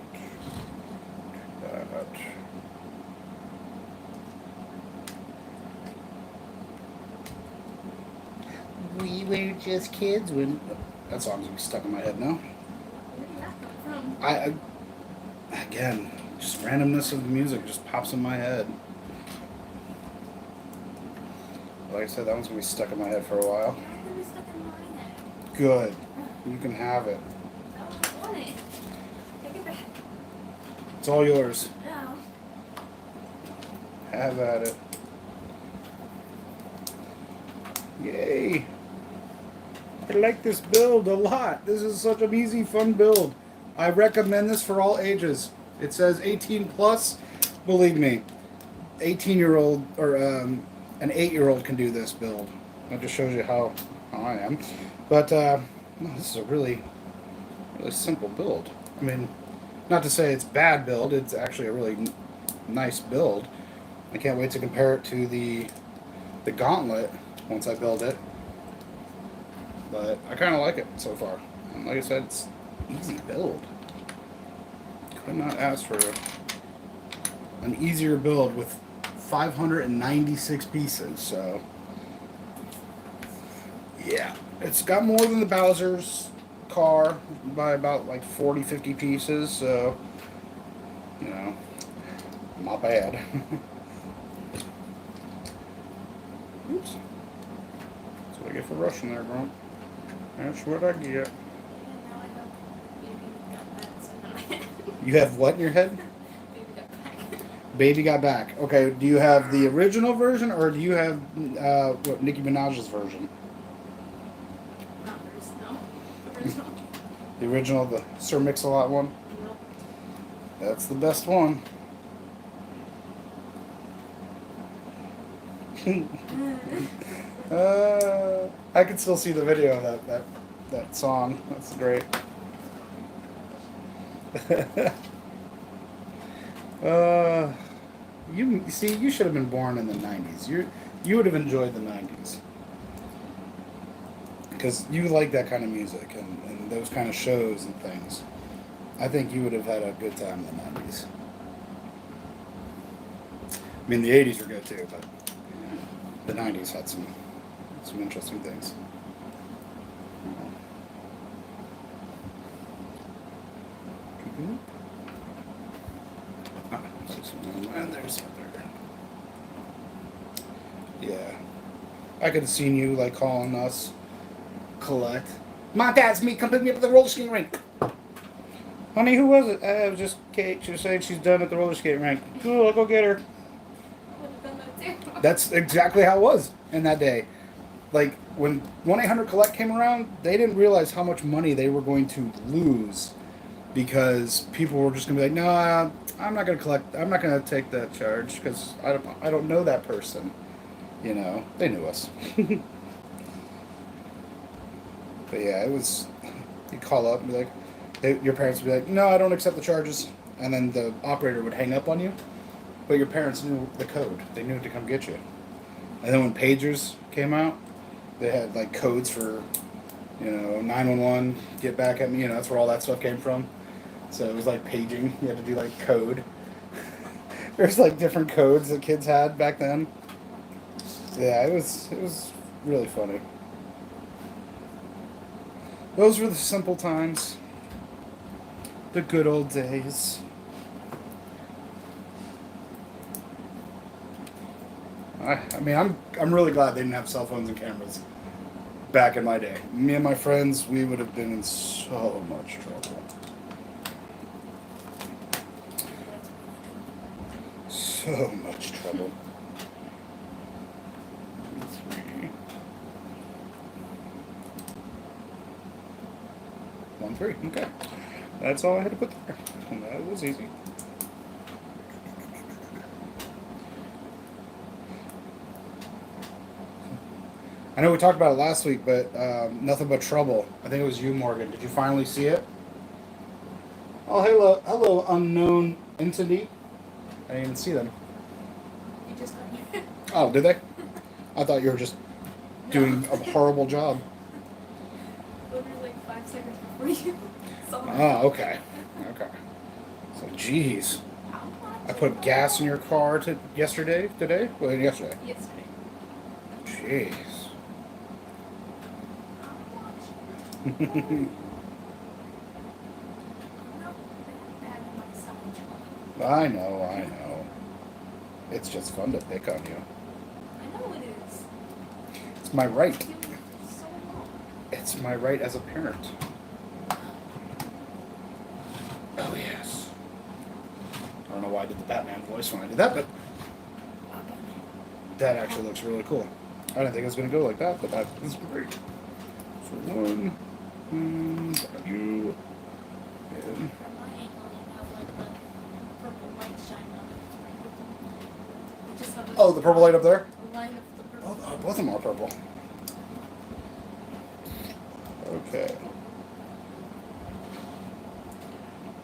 We were just kids when. That song's gonna be stuck in my head now. Where did that come from? Again, just randomness of the music just pops in my head. Like I said, that one's gonna be stuck in my head for a while. Why did it stuck in my head? Good. You can have it. I want it. Take it back. It's all yours. No. Have at it. Yay. I like this build a lot. This is such an easy, fun build. I recommend this for all ages. It says 18 plus. Believe me, 18-year-old or an 8-year-old can do this build. That just shows you how I am. But this is a really, really simple build. I mean, not to say it's a bad build. It's actually a really nice build. I can't wait to compare it to the Gauntlet once I build it. But I kind of like it so far. And like I said, it's easy build. Could not ask for an easier build with 596 pieces. So yeah, it's got more than the Bowser's car by about like 40-50 pieces. So not bad. Oops. That's what I get for rushing there, Grump. That's what I get. And now I have baby got back, so now I have You have what in your head? baby got back. Baby Got Back. Okay, do you have the original version or do you have Nicki Minaj's version? Not original. Original. The original, the Sir Mix-a-Lot one? Nope. That's the best one. I can still see the video of that song. That's great. You see, you should have been born in the '90s. You would have enjoyed the '90s because you like that kind of music and those kind of shows and things. I think you would have had a good time in the '90s. I mean, the '80s were good too, but the '90s had some interesting things. And there's other. Yeah, I could have seen you like calling us. Collect. Mom, Dad's me. Come pick me up at the roller skating rink. Honey, who was it? It was just Kate. She was saying she's done at the roller skating rink. Cool, I'll go get her. That's exactly how it was in that day. Like, when 1-800-COLLECT came around, they didn't realize how much money they were going to lose because people were just going to be like, no, I'm not going to collect. I'm not going to take that charge because I don't know that person. You know, they knew us. But yeah, it was, you call up and be like, your parents would be like, no, I don't accept the charges. And then the operator would hang up on you. But your parents knew the code. They knew to come get you. And then when pagers came out, they had like codes for, 911, get back at me. That's where all that stuff came from. So it was like paging. You had to do like code. There's like different codes that kids had back then. Yeah, it was really funny. Those were the simple times. The good old days. I mean, I'm really glad they didn't have cell phones and cameras back in my day. Me and my friends, we would have been in so much trouble. So much trouble. 3. 1, 3. Okay. That's all I had to put there. And that was easy. I know we talked about it last week, but Nothing But Trouble. I think it was you, Morgan. Did you finally see it? Oh, hello, unknown entity. I didn't even see them. You just got here. Oh, did they? I thought you were just doing a horrible job. Literally like 5 seconds before you saw me. Oh, okay. Okay. So, jeez. I put gas in your car yesterday? Today? Well, yesterday. Yesterday. Jeez. I know. It's just fun to pick on you. I know it is. It's my right. You were so long. It's my right as a parent. Oh, yes. I don't know why I did the Batman voice when I did that, but that actually looks really cool. I didn't think it was going to go like that, but that is great. So 1, you, and From my angle, you have like the purple light shining on it. You just have a the purple light up there? line of the purple. Oh, both of them are purple. Okay.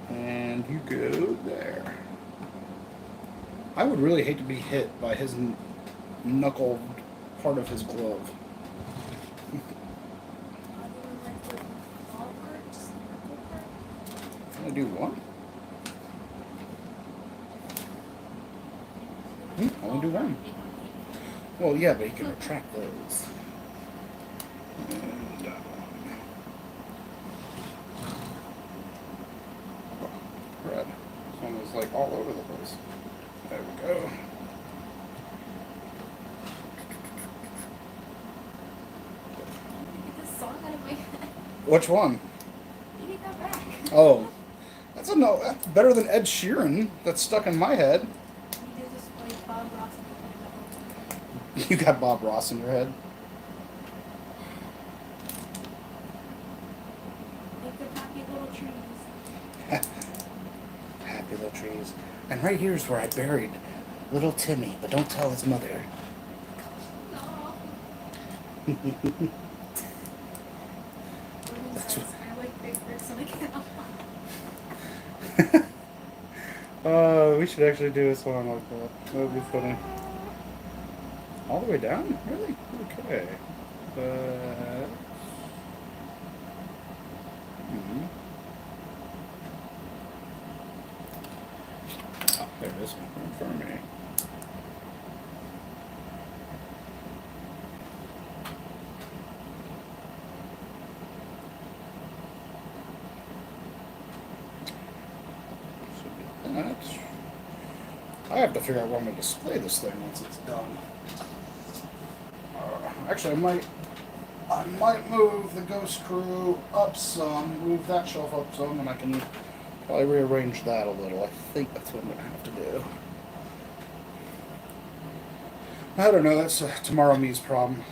And you go there. I would really hate to be hit by his knuckle part of his glove. Can I do one? Only do one. Well, yeah, but he can retract those. And that one. Oh, red. This one was like all over the place. There we go. Get this song out of my head. Which one? You need that back. Oh. That's better than Ed Sheeran. That's stuck in my head. You did just play Bob Ross in You got Bob Ross in your head. Think of happy little trees. Happy little trees. And right here's where I buried little Timmy, but don't tell his mother. Who says I like big person account? We should actually do a song like that. That would be funny. All the way down? Really? Okay. But... hmm. Oh, there it is. Right in front of me. Should be that. I have to figure out where I'm going to display this thing once it's done. Actually, I might move the Ghost Crew up some, move that shelf up some, and I can probably rearrange that a little. I think that's what I'm going to have to do. I don't know, that's tomorrow me's problem.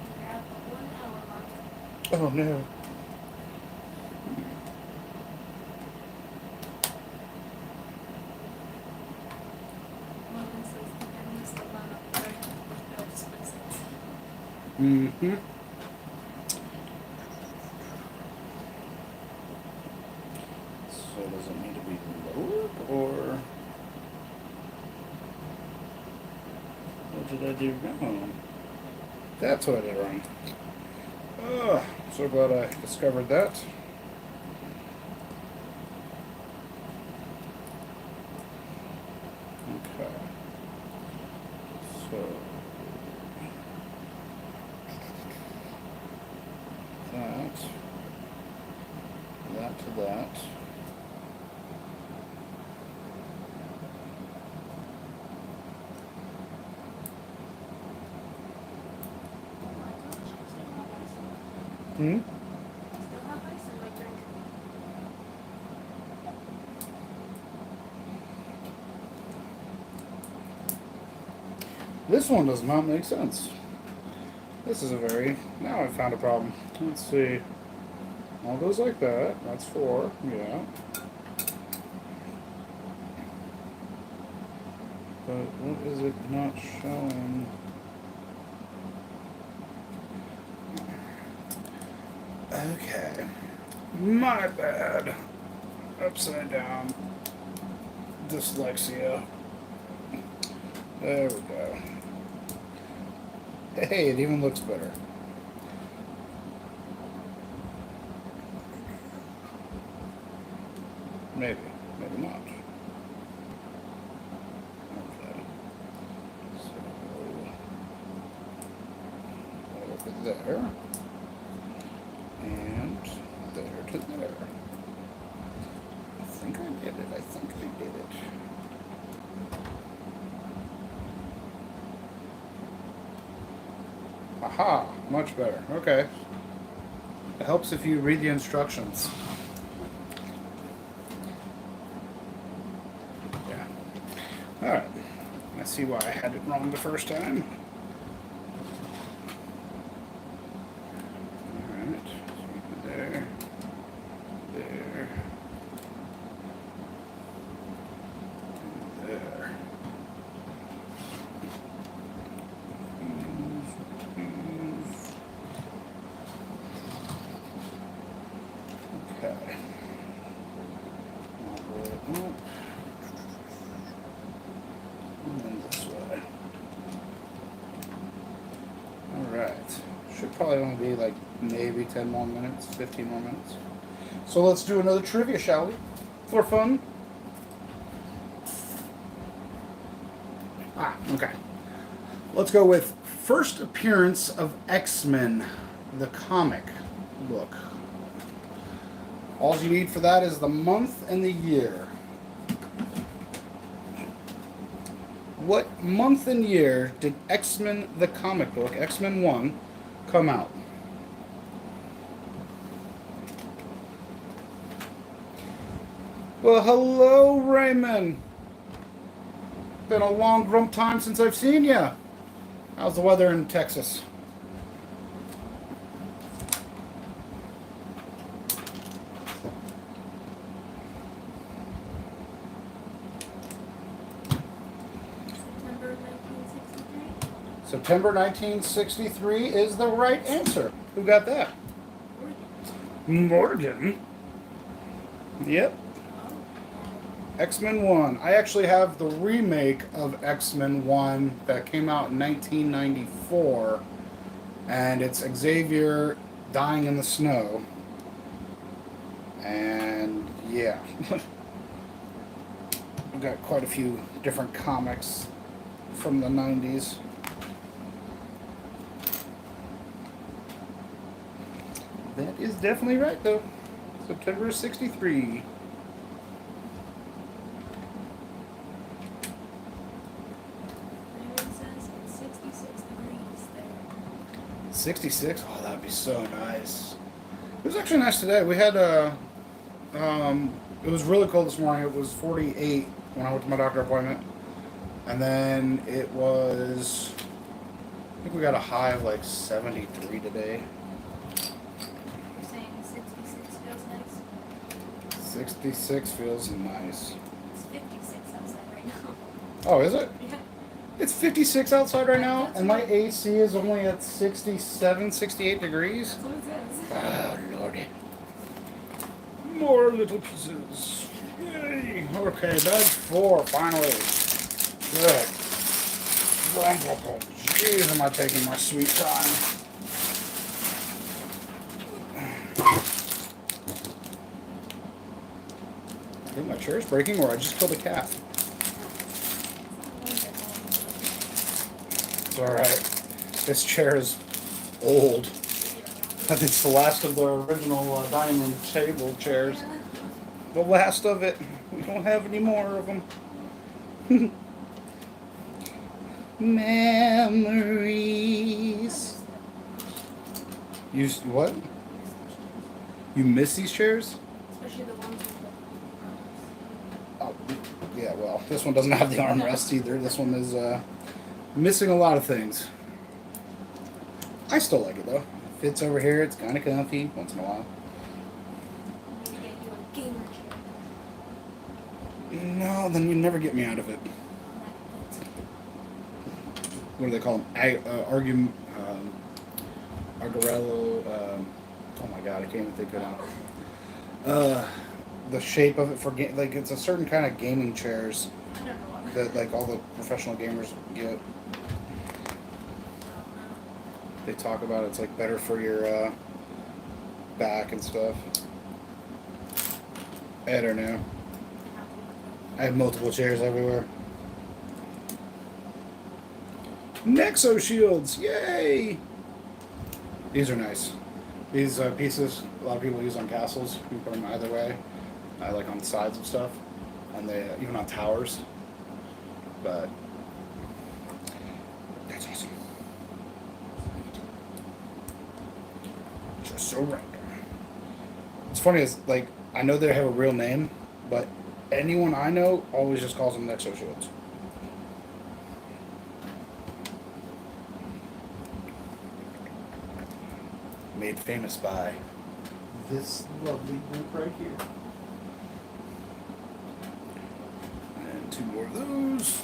We're at the 1 hour mark. Oh no. Logan says the enemies that line up there are displacements. Mm-hmm. So does it need to be lowered, or what did I do wrong? That's what I did wrong. Oh, so glad I discovered that. Okay. So that to that. Oh my gosh, I still have ice. Hmm? Still have ice in my drink. This one does not make sense. This is a very... Now I found a problem. Let's see. All goes like that. That's 4. Yeah. But what is it not showing? Okay. My bad. Upside down. Dyslexia. There we go. Hey, it even looks better. Maybe. Maybe not. Okay. So, over there. And there to there. I think I did it. I think I did it. Aha! Much better. Okay. It helps if you read the instructions. Yeah. Alright. I see why I had it wrong the first time. Alright. So there. There. And there. Okay. All the way up. And then this way. Alright. Should probably only be like maybe 10 more minutes, 15 more minutes. So let's do another trivia, shall we? For fun. Okay. Let's go with first appearance of X-Men, the comic book. All you need for that is the month and the year. What month and year did X-Men, the comic book, X-Men 1, come out? Well, hello, Raymond. Been a long grump time since I've seen you. How's the weather in Texas? September 1963. September 1963 is the right answer. Who got that? Morgan. Yep. X-Men 1. I actually have the remake of X-Men 1 that came out in 1994. And it's Xavier dying in the snow. And yeah. We've got quite a few different comics from the 90s. That is definitely right, though. September 63. Anyone says it's 66 degrees there. 66? Oh, that'd be so nice. It was actually nice today. We had it was really cold this morning. It was 48 when I went to my doctor appointment. And then it was, I think we got a high of like 73 today. You're saying 66 feels nice? 66 feels nice. It's 56 outside right now. Oh, is it? Yeah. It's 56 outside right now, That's and my right. AC is only at 67, 68 degrees. That's what it says. Oh, lordy. More little pieces. Yay. Okay, bag 4, finally. Good. Wonderful. Jeez, am I taking my sweet time. I think my chair's breaking, or I just killed a cat. It's alright. This chair is old. It's the last of the original dining room table chairs. The last of it. We don't have any more of them. Memories. You what? You miss these chairs? Especially the ones with the Oh, yeah. Well, this one doesn't have the armrest either. This one is missing a lot of things. I still like it though. It fits over here. It's kind of comfy once in a while. You need to get you a gamer chair. No, then you never get me out of it. What do they call them? Argarello. Oh my god, I can't even think of it now. The shape of it for like it's a certain kind of gaming chairs I don't know what. that like all the professional gamers get. They talk about it's like better for your back and stuff. I don't know. I have multiple chairs everywhere. Nexo shields, yay! These are nice. These pieces, a lot of people use on castles. You can put them either way, like on the sides of stuff, and they even on towers. But that's awesome. Just so random. It's funny is like I know they have a real name, but anyone I know always just calls them Nexo shields. Made famous by this lovely group right here. And 2 more of those.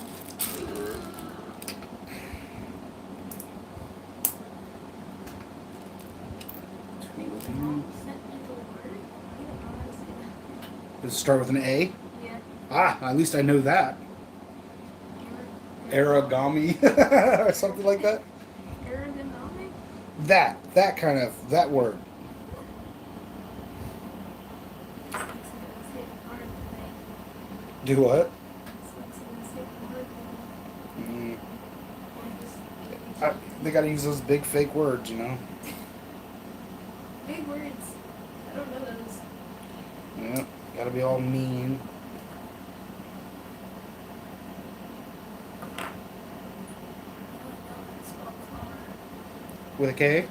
Does it start with an A? Yeah. Ah, at least I know that. Aragami or something like that. Aerodynamic? That kind of, that word. Do what? Mm, they gotta use those big fake words, you know? Big words. I don't know those. Yeah, gotta be all mean. With a K?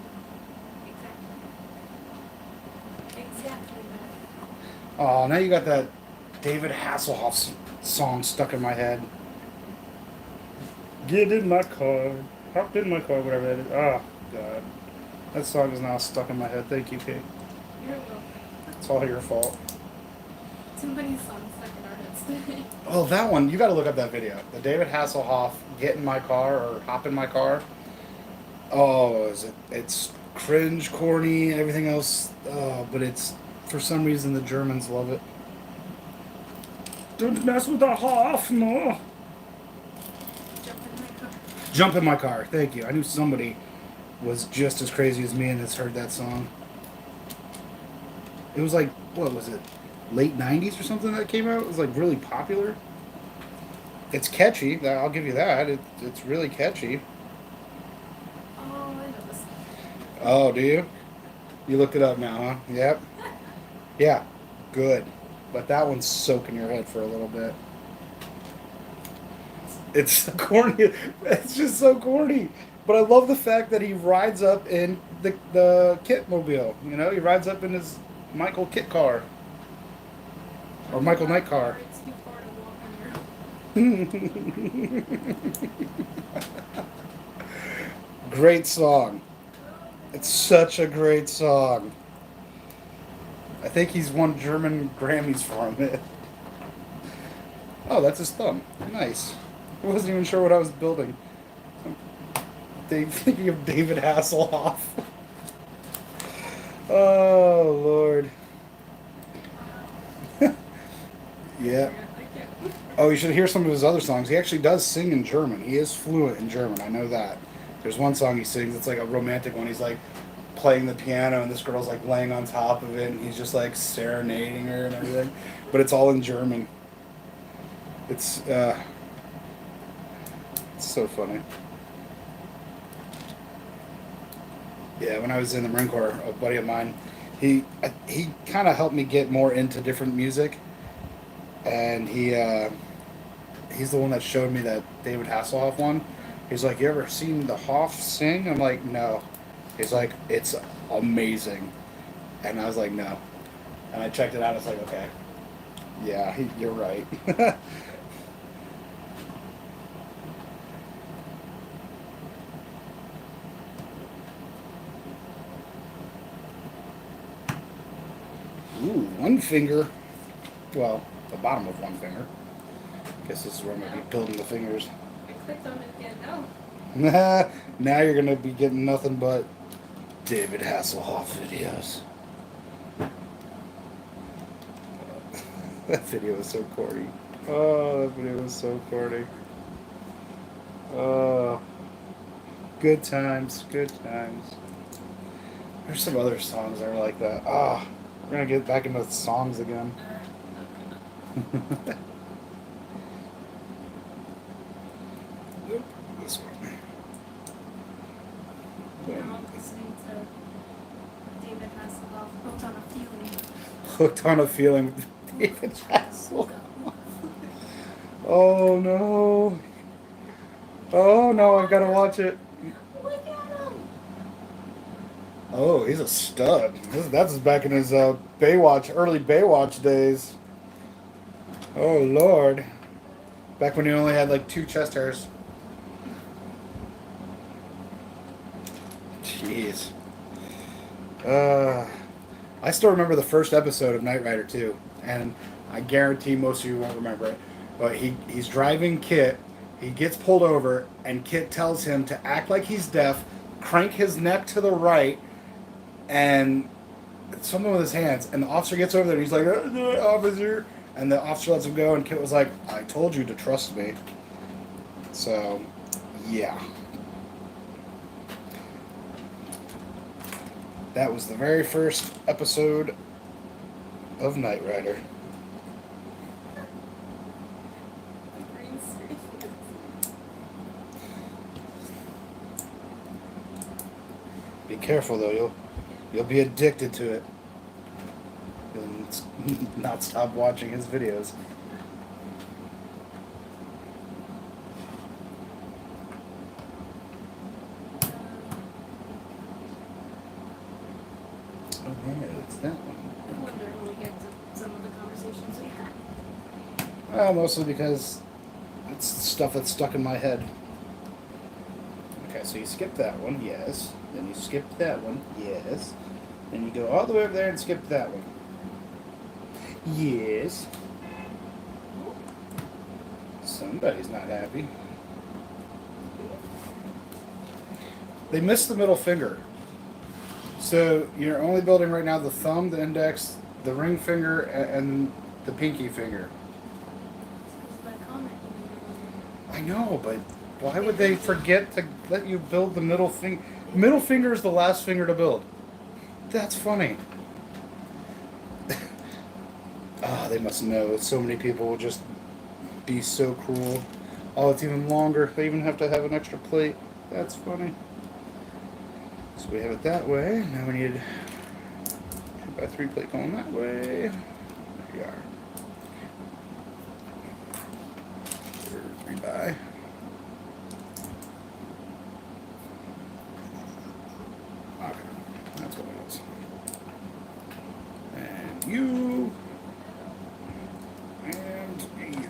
Exactly that. Oh, now you got that David Hasselhoff song stuck in my head. Get in my car. Hopped in my car, whatever that is. Oh, God. That song is now stuck in my head. Thank you, Kate. You're welcome. It's all your fault. Too many songs stuck in our heads today. Oh, that one. You got to look up that video. The David Hasselhoff Get in My Car or Hop in My Car. Oh, it's cringe, corny, everything else. But it's, for some reason, the Germans love it. Don't mess with the Hoff, no. Jump in my car. Jump in My Car. Thank you. I knew somebody was just as crazy as me and has heard that song. It was like, what was it? Late 90s or something that came out? It was like really popular. It's catchy. I'll give you that. It's really catchy. Oh, I know this. Oh, do you? You looked it up now, huh? Yep. Yeah. Good. But that one's soaking your head for a little bit. It's so corny. It's just so corny. But I love the fact that he rides up in the Kit mobile. You know, he rides up in his Michael Kit car. Or Michael Knight car. It's too far to walk on your own. Great song. It's such a great song. I think he's won German Grammys from it. Oh, that's his thumb. Nice. I wasn't even sure what I was building. Thinking of David Hasselhoff. Oh, Lord. Yeah. Oh, you should hear some of his other songs. He actually does sing in German. He is fluent in German. I know that. There's one song he sings. It's like a romantic one. He's like playing the piano, and this girl's like laying on top of it, and he's just like serenading her and everything. But it's all in German. It's so funny. Yeah, when I was in the Marine Corps, a buddy of mine, he kind of helped me get more into different music, and he's the one that showed me that David Hasselhoff one. He's like, "You ever seen the Hoff sing?" I'm like, "No." He's like, "It's amazing," and I was like, "No," and I checked it out. It's like, okay, yeah, you're right. Ooh, one finger. Well, the bottom of one finger. Guess this is where I'm going to be building the fingers. I clicked on it again. No. Now you're going to be getting nothing but David Hasselhoff videos. That video was so corny. Oh, that video was so corny. Oh. Good times, good times. There's some other songs that are like that. Ah. We're gonna get back into songs again. Yep, this one. Now I'm listening to David Hasselhoff, Hooked on a Feeling. Hooked on a Feeling with David Hasselhoff. Oh no. Oh no, I've gotta watch it. Look at him! Oh, he's a stud. That's back in his Baywatch, early Baywatch days. Oh, Lord. Back when he only had like 2 chest hairs. Jeez. I still remember the first episode of Knight Rider 2, and I guarantee most of you won't remember it. But he's driving Kit. He gets pulled over, and Kit tells him to act like he's deaf, crank his neck to the right, and something with his hands, and the officer gets over there and he's like, "Officer," and the officer lets him go, and Kit was like, "I told you to trust me." So, yeah. That was the very first episode of Knight Rider. Green screen. Be careful though, you'll be addicted to it. You'll not stop watching his videos. Oh yeah, it's that one. I wonder when we get to some of the conversations we had. Well, mostly because it's stuff that's stuck in my head. Okay, Okay, so you skip that one, yes. Then you skip that one, yes. Then you go all the way over there and skip that one. Yes. Somebody's not happy. They missed the middle finger. So you're only building right now the thumb, the index, the ring finger, and the pinky finger. By comment, I know, but why would they forget to let you build the middle finger? Middle finger is the last finger to build. That's funny. Ah, they must know. So many people will just be so cruel. Oh, it's even longer. They even have to have an extra plate. That's funny. So we have it that way. Now we need 2x3 plate going that way. There you are. 3x. Okay, that's what it is. And you. And you.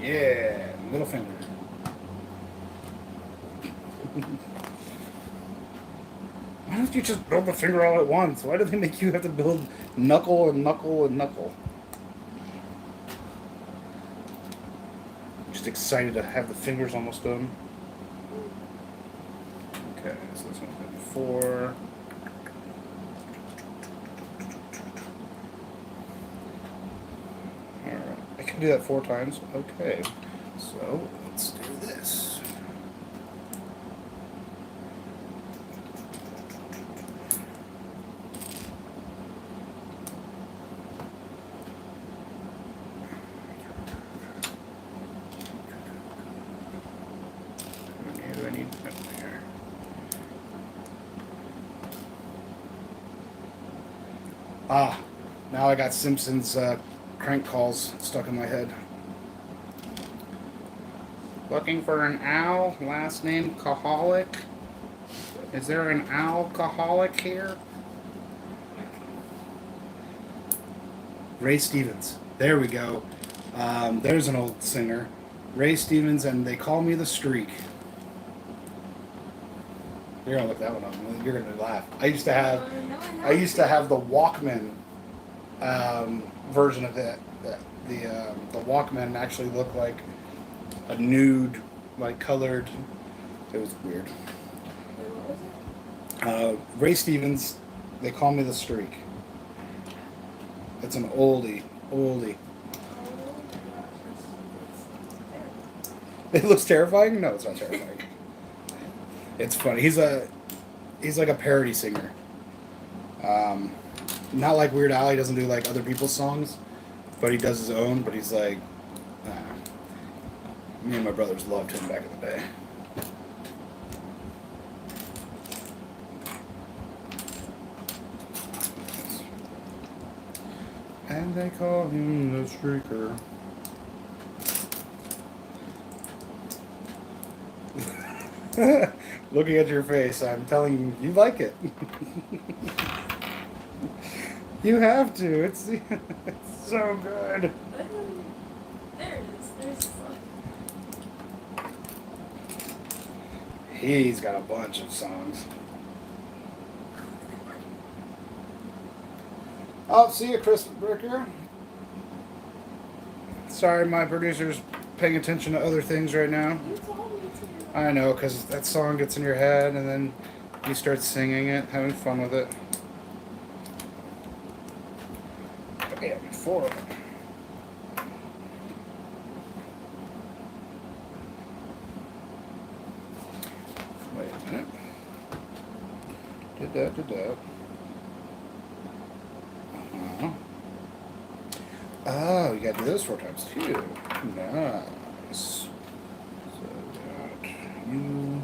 Yeah, middle finger. Why don't you just build the finger all at once? Why do they make you have to build knuckle and knuckle and knuckle? Just excited to have the fingers almost done. Okay, so this one's been 4. Alright, I can do that 4 times. Okay, so let's do this. What do I need up there? Ah, now I got Simpsons crank calls stuck in my head. Looking for an owl, last name Kaholic. Is there an alcoholic here? Ray Stevens. There we go. There's an old singer. Ray Stevens, and They Call Me the Streak. You're gonna look that one up. You're gonna laugh. I used to have the Walkman version of that. The Walkman actually looked like a nude, like colored. It was weird. Ray Stevens, They Call Me the Streak. It's an oldie. It looks terrifying? No, it's not terrifying. It's funny. He's like a parody singer. Not like Weird Al. He doesn't do like other people's songs, but he does his own. But he's like, me and my brothers loved him back in the day. And they call him the Streaker. Looking at your face, I'm telling you, you like it. You have to. It's so good. There it is. There's the song. He's got a bunch of songs. Oh, see you, Chris Bricker. Sorry, my producer's paying attention to other things right now. You told me to. I know, because that song gets in your head, and then you start singing it, having fun with it. Yeah, 4 of them. Wait a minute. Did that. Uh-huh. Oh, you gotta do those 4 times too. Nice. So got you.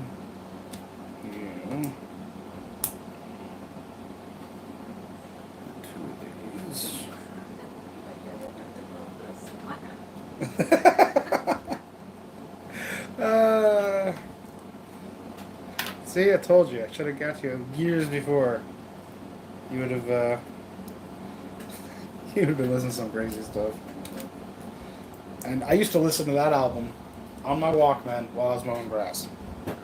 See, I told you. I should have got you years before. You would have been listening to some crazy stuff. And I used to listen to that album on my Walkman while I was mowing grass.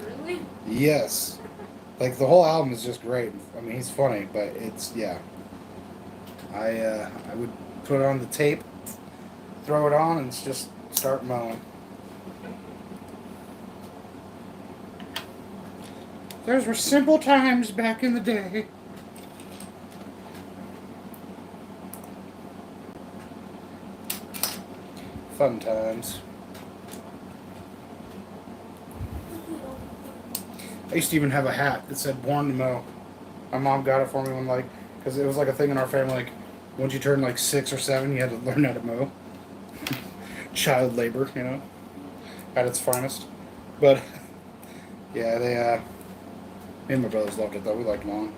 Really? Yes. Like, the whole album is just great. I mean, he's funny, but it's, yeah. I would put it on the tape, throw it on, and just start mowing. Those were simple times back in the day. Fun times. I used to even have a hat that said "Born to Mow." My mom got it for me when, like, because it was like a thing in our family. Like, once you turned like 6 or 7, you had to learn how to mow. Child labor, you know, at its finest. But yeah, me and my brothers loved it though. We liked mowing.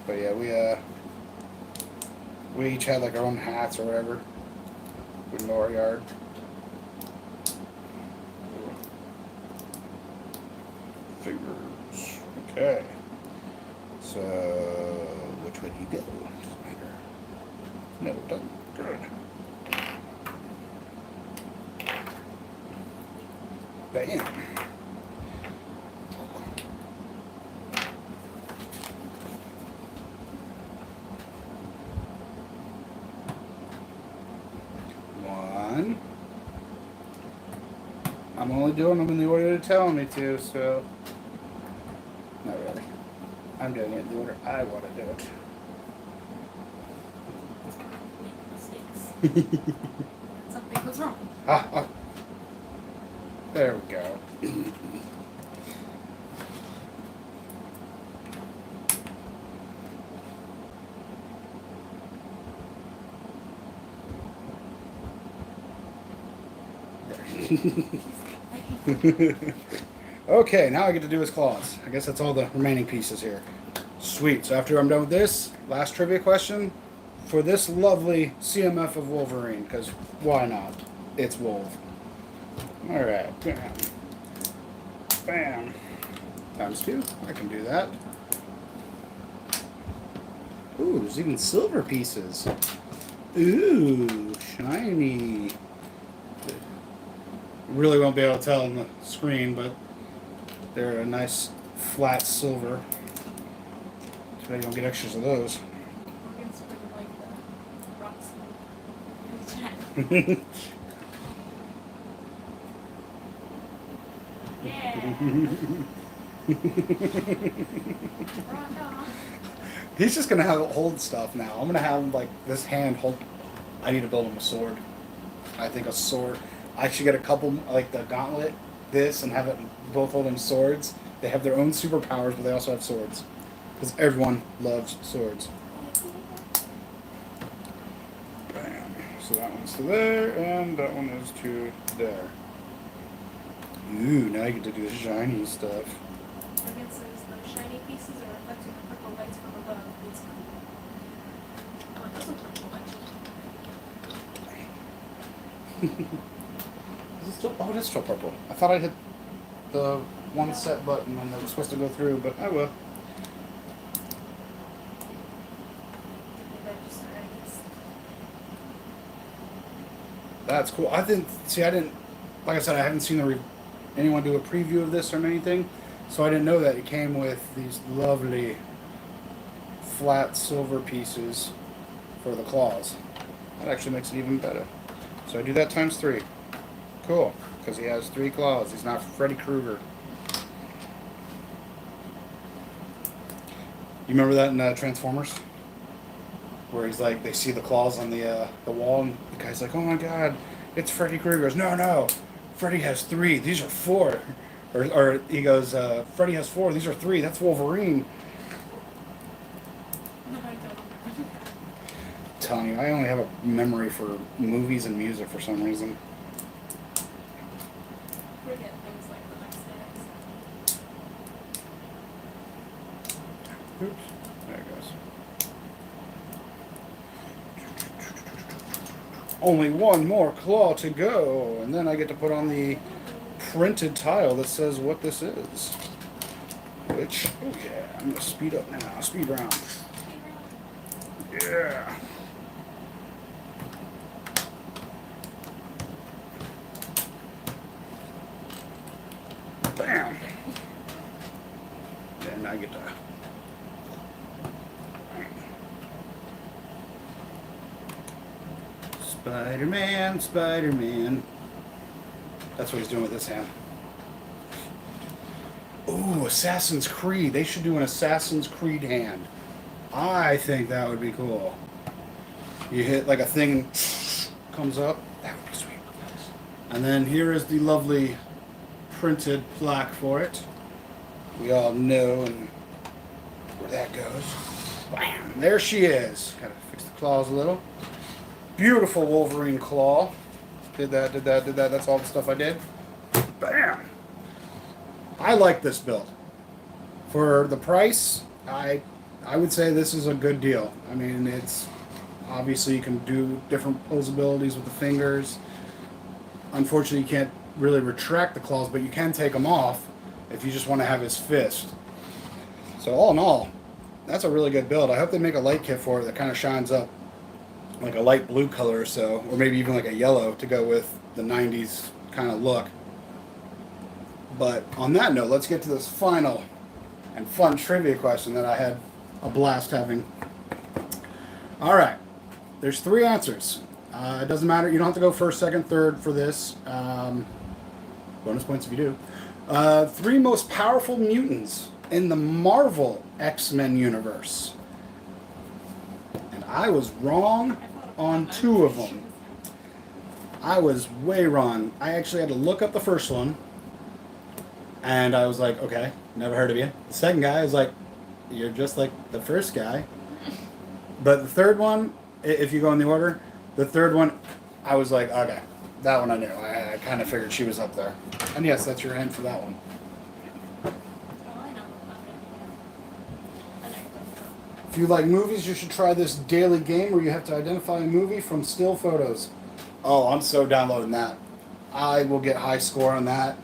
But yeah, we each had like our own hats or whatever. We'd mow our yard. Fingers. Okay. So, which way do you go? Doesn't matter. No, it doesn't. Good. Bam. One. I'm only doing them in the order they're telling me to, so. Not really. I'm doing it in the order I want to do it. Mistakes. Something was wrong. There we go. Okay, now I get to do his claws. I guess that's all the remaining pieces here. Sweet. So after I'm done with this, last trivia question for this lovely CMF of Wolverine, because why not? It's Wolf. Alright. Bam. Bam. Times 2. I can do that. Ooh, there's even silver pieces. Ooh, shiny. Really won't be able to tell on the screen, but they're a nice flat silver. So you don't get extras of those. We're gonna split it like the rocks. Yeah. Rock on. He's just gonna have it hold stuff now. I'm gonna have him like this hand hold. I need to build him a sword. I think a sword. I should get a couple like the gauntlet, this, and have it both hold them swords. They have their own superpowers, but they also have swords because everyone loves swords. Bam. So that one's to there, and that one is to there. Ooh, now you get to do the shiny stuff. I guess those shiny pieces are reflecting the purple lights from above. It's oh, it doesn't look purple actually. Is it still? Oh, it is still purple. I thought I hit the one set button when it was supposed to go through, but I will. That's cool. I didn't see. I didn't. Like I said, I haven't seen anyone do a preview of this or anything, so I didn't know that it came with these lovely flat silver pieces for the claws. That actually makes it even better. So I do that times 3. Cool, because he has 3 claws. He's not Freddy Krueger. You remember that in Transformers? Where he's like, they see the claws on the wall, and the guy's like, "Oh my God, it's Freddy Krueger." He goes, "No, Freddy has 3. These are 4." Or he goes, "Freddy has 4. These are 3. That's Wolverine." No, I don't. Telling you, I only have a memory for movies and music for some reason. Forget things like the next day. Oops. There it goes. Only one more claw to go, and then I get to put on the printed tile that says what this is. Which, oh yeah, I'm gonna speed up now. Speed round. Yeah. Bam. Then I get to. Spider-Man, Spider-Man. That's what he's doing with this hand. Ooh, Assassin's Creed. They should do an Assassin's Creed hand. I think that would be cool. You hit like a thing and comes up. That would be sweet. And then here is the lovely printed plaque for it. We all know and where that goes. Bam! There she is. Gotta fix the claws a little. Beautiful Wolverine claw. Did that. That's all the stuff I did. Bam! I like this build. For the price, I would say this is a good deal. I mean, it's obviously you can do different posabilities with the fingers. Unfortunately, you can't really retract the claws, but you can take them off if you just want to have his fist. So all in all, that's a really good build. I hope they make a light kit for it that kind of shines up like a light blue color or so, or maybe even like a yellow to go with the 90s kind of look. But on that note, let's get to this final and fun trivia question that I had a blast having. All right, there's 3 answers. It doesn't matter. You don't have to go first, second, third for this. Bonus points if you do. 3 most powerful mutants in the Marvel X-Men universe. And I was wrong on 2 of them. I was way wrong. I actually had to look up the first one. And I was like, okay, never heard of you. The second guy is like, you're just like the first guy. But the third one, if you go in the order, the third one, I was like, okay, that one I knew. I kind of figured she was up there. And yes, that's your hint for that one. Oh, I know. Okay. If you like movies, you should try this daily game where you have to identify a movie from still photos. Oh, I'm so downloading that. I will get high score on that.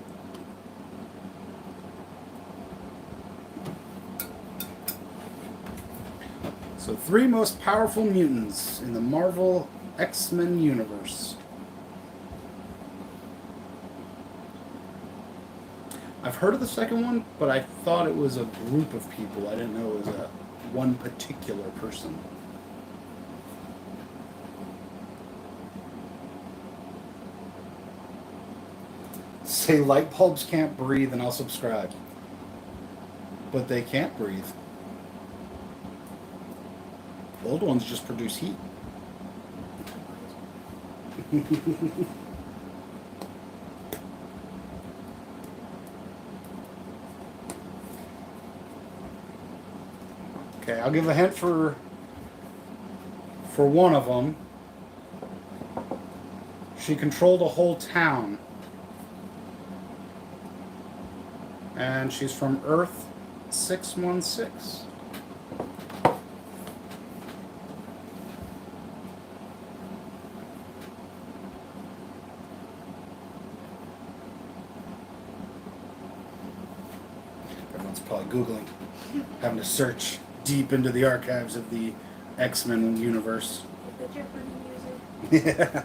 So 3 most powerful mutants in the Marvel X-Men universe. I've heard of the second one, but I thought it was a group of people. I didn't know it was one particular person. Say light bulbs can't breathe and I'll subscribe. But they can't breathe. Old ones just produce heat. Okay, I'll give a hint for one of them. She controlled a whole town. And she's from Earth 616. Everyone's probably Googling, having to search deep into the archives of the X-Men universe. Put your funny music. Yeah.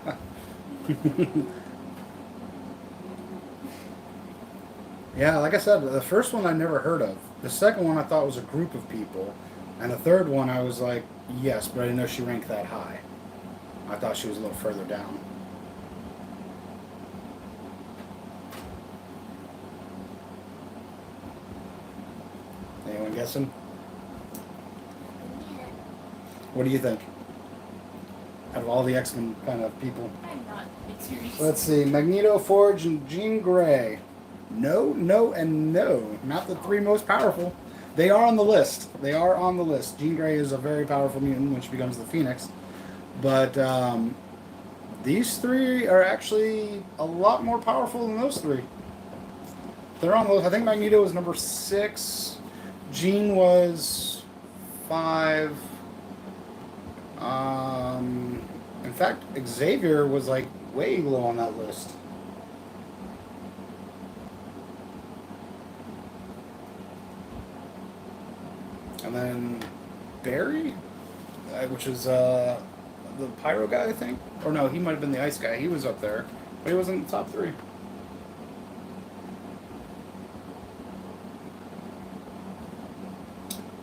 Yeah, like I said, the first one I never heard of. The second one I thought was a group of people. And the third one I was like, yes, but I didn't know she ranked that high. I thought she was a little further down. Anyone guessing? What do you think? Out of all the X-Men kind of people. I'm not experienced. Let's see, Magneto, Forge, and Jean Grey. No, no, and no. Not the 3 most powerful. They are on the list. They are on the list. Jean Grey is a very powerful mutant when she becomes the Phoenix. But these 3 are actually a lot more powerful than those 3. They're on the list. I think Magneto was number 6. Jean was 5. In fact, Xavier was like way low on that list. And then Barry, which is the pyro guy, I think. Or no, he might have been the ice guy. He was up there, but he wasn't in the top 3.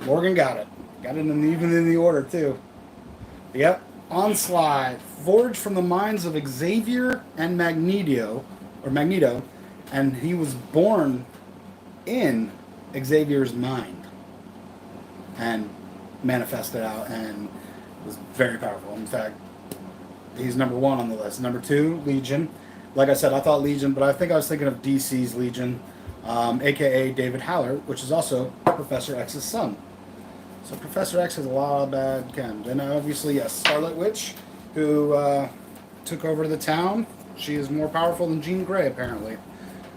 Morgan got it. Got it even in the order, too. Yep. Onslaught, forged from the minds of Xavier and Magneto, and he was born in Xavier's mind and manifested out and was very powerful. In fact, he's number 1 on the list. Number 2, Legion. Like I said, I thought Legion, but I think I was thinking of DC's Legion, aka David Haller, which is also Professor X's son. So Professor X has a lot of bad chems. And obviously, yes, Scarlet Witch, who took over the town. She is more powerful than Jean Grey, apparently.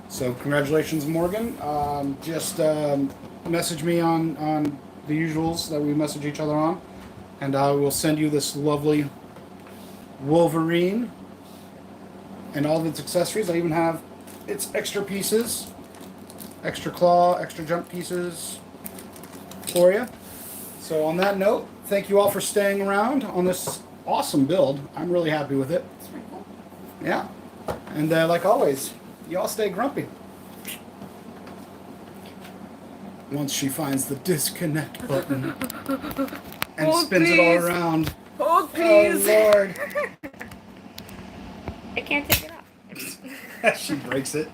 So congratulations, Morgan. Just message me on the usuals that we message each other on. And I will send you this lovely Wolverine and all of its accessories. I even have its extra pieces, extra claw, extra jump pieces for you. So on that note, thank you all for staying around on this awesome build. I'm really happy with it. That's pretty cool. Yeah. And like always, you all stay grumpy. Once she finds the disconnect button and Hold, spins it all please. around. Hold, please. Oh, Lord. I can't take it off. She breaks it.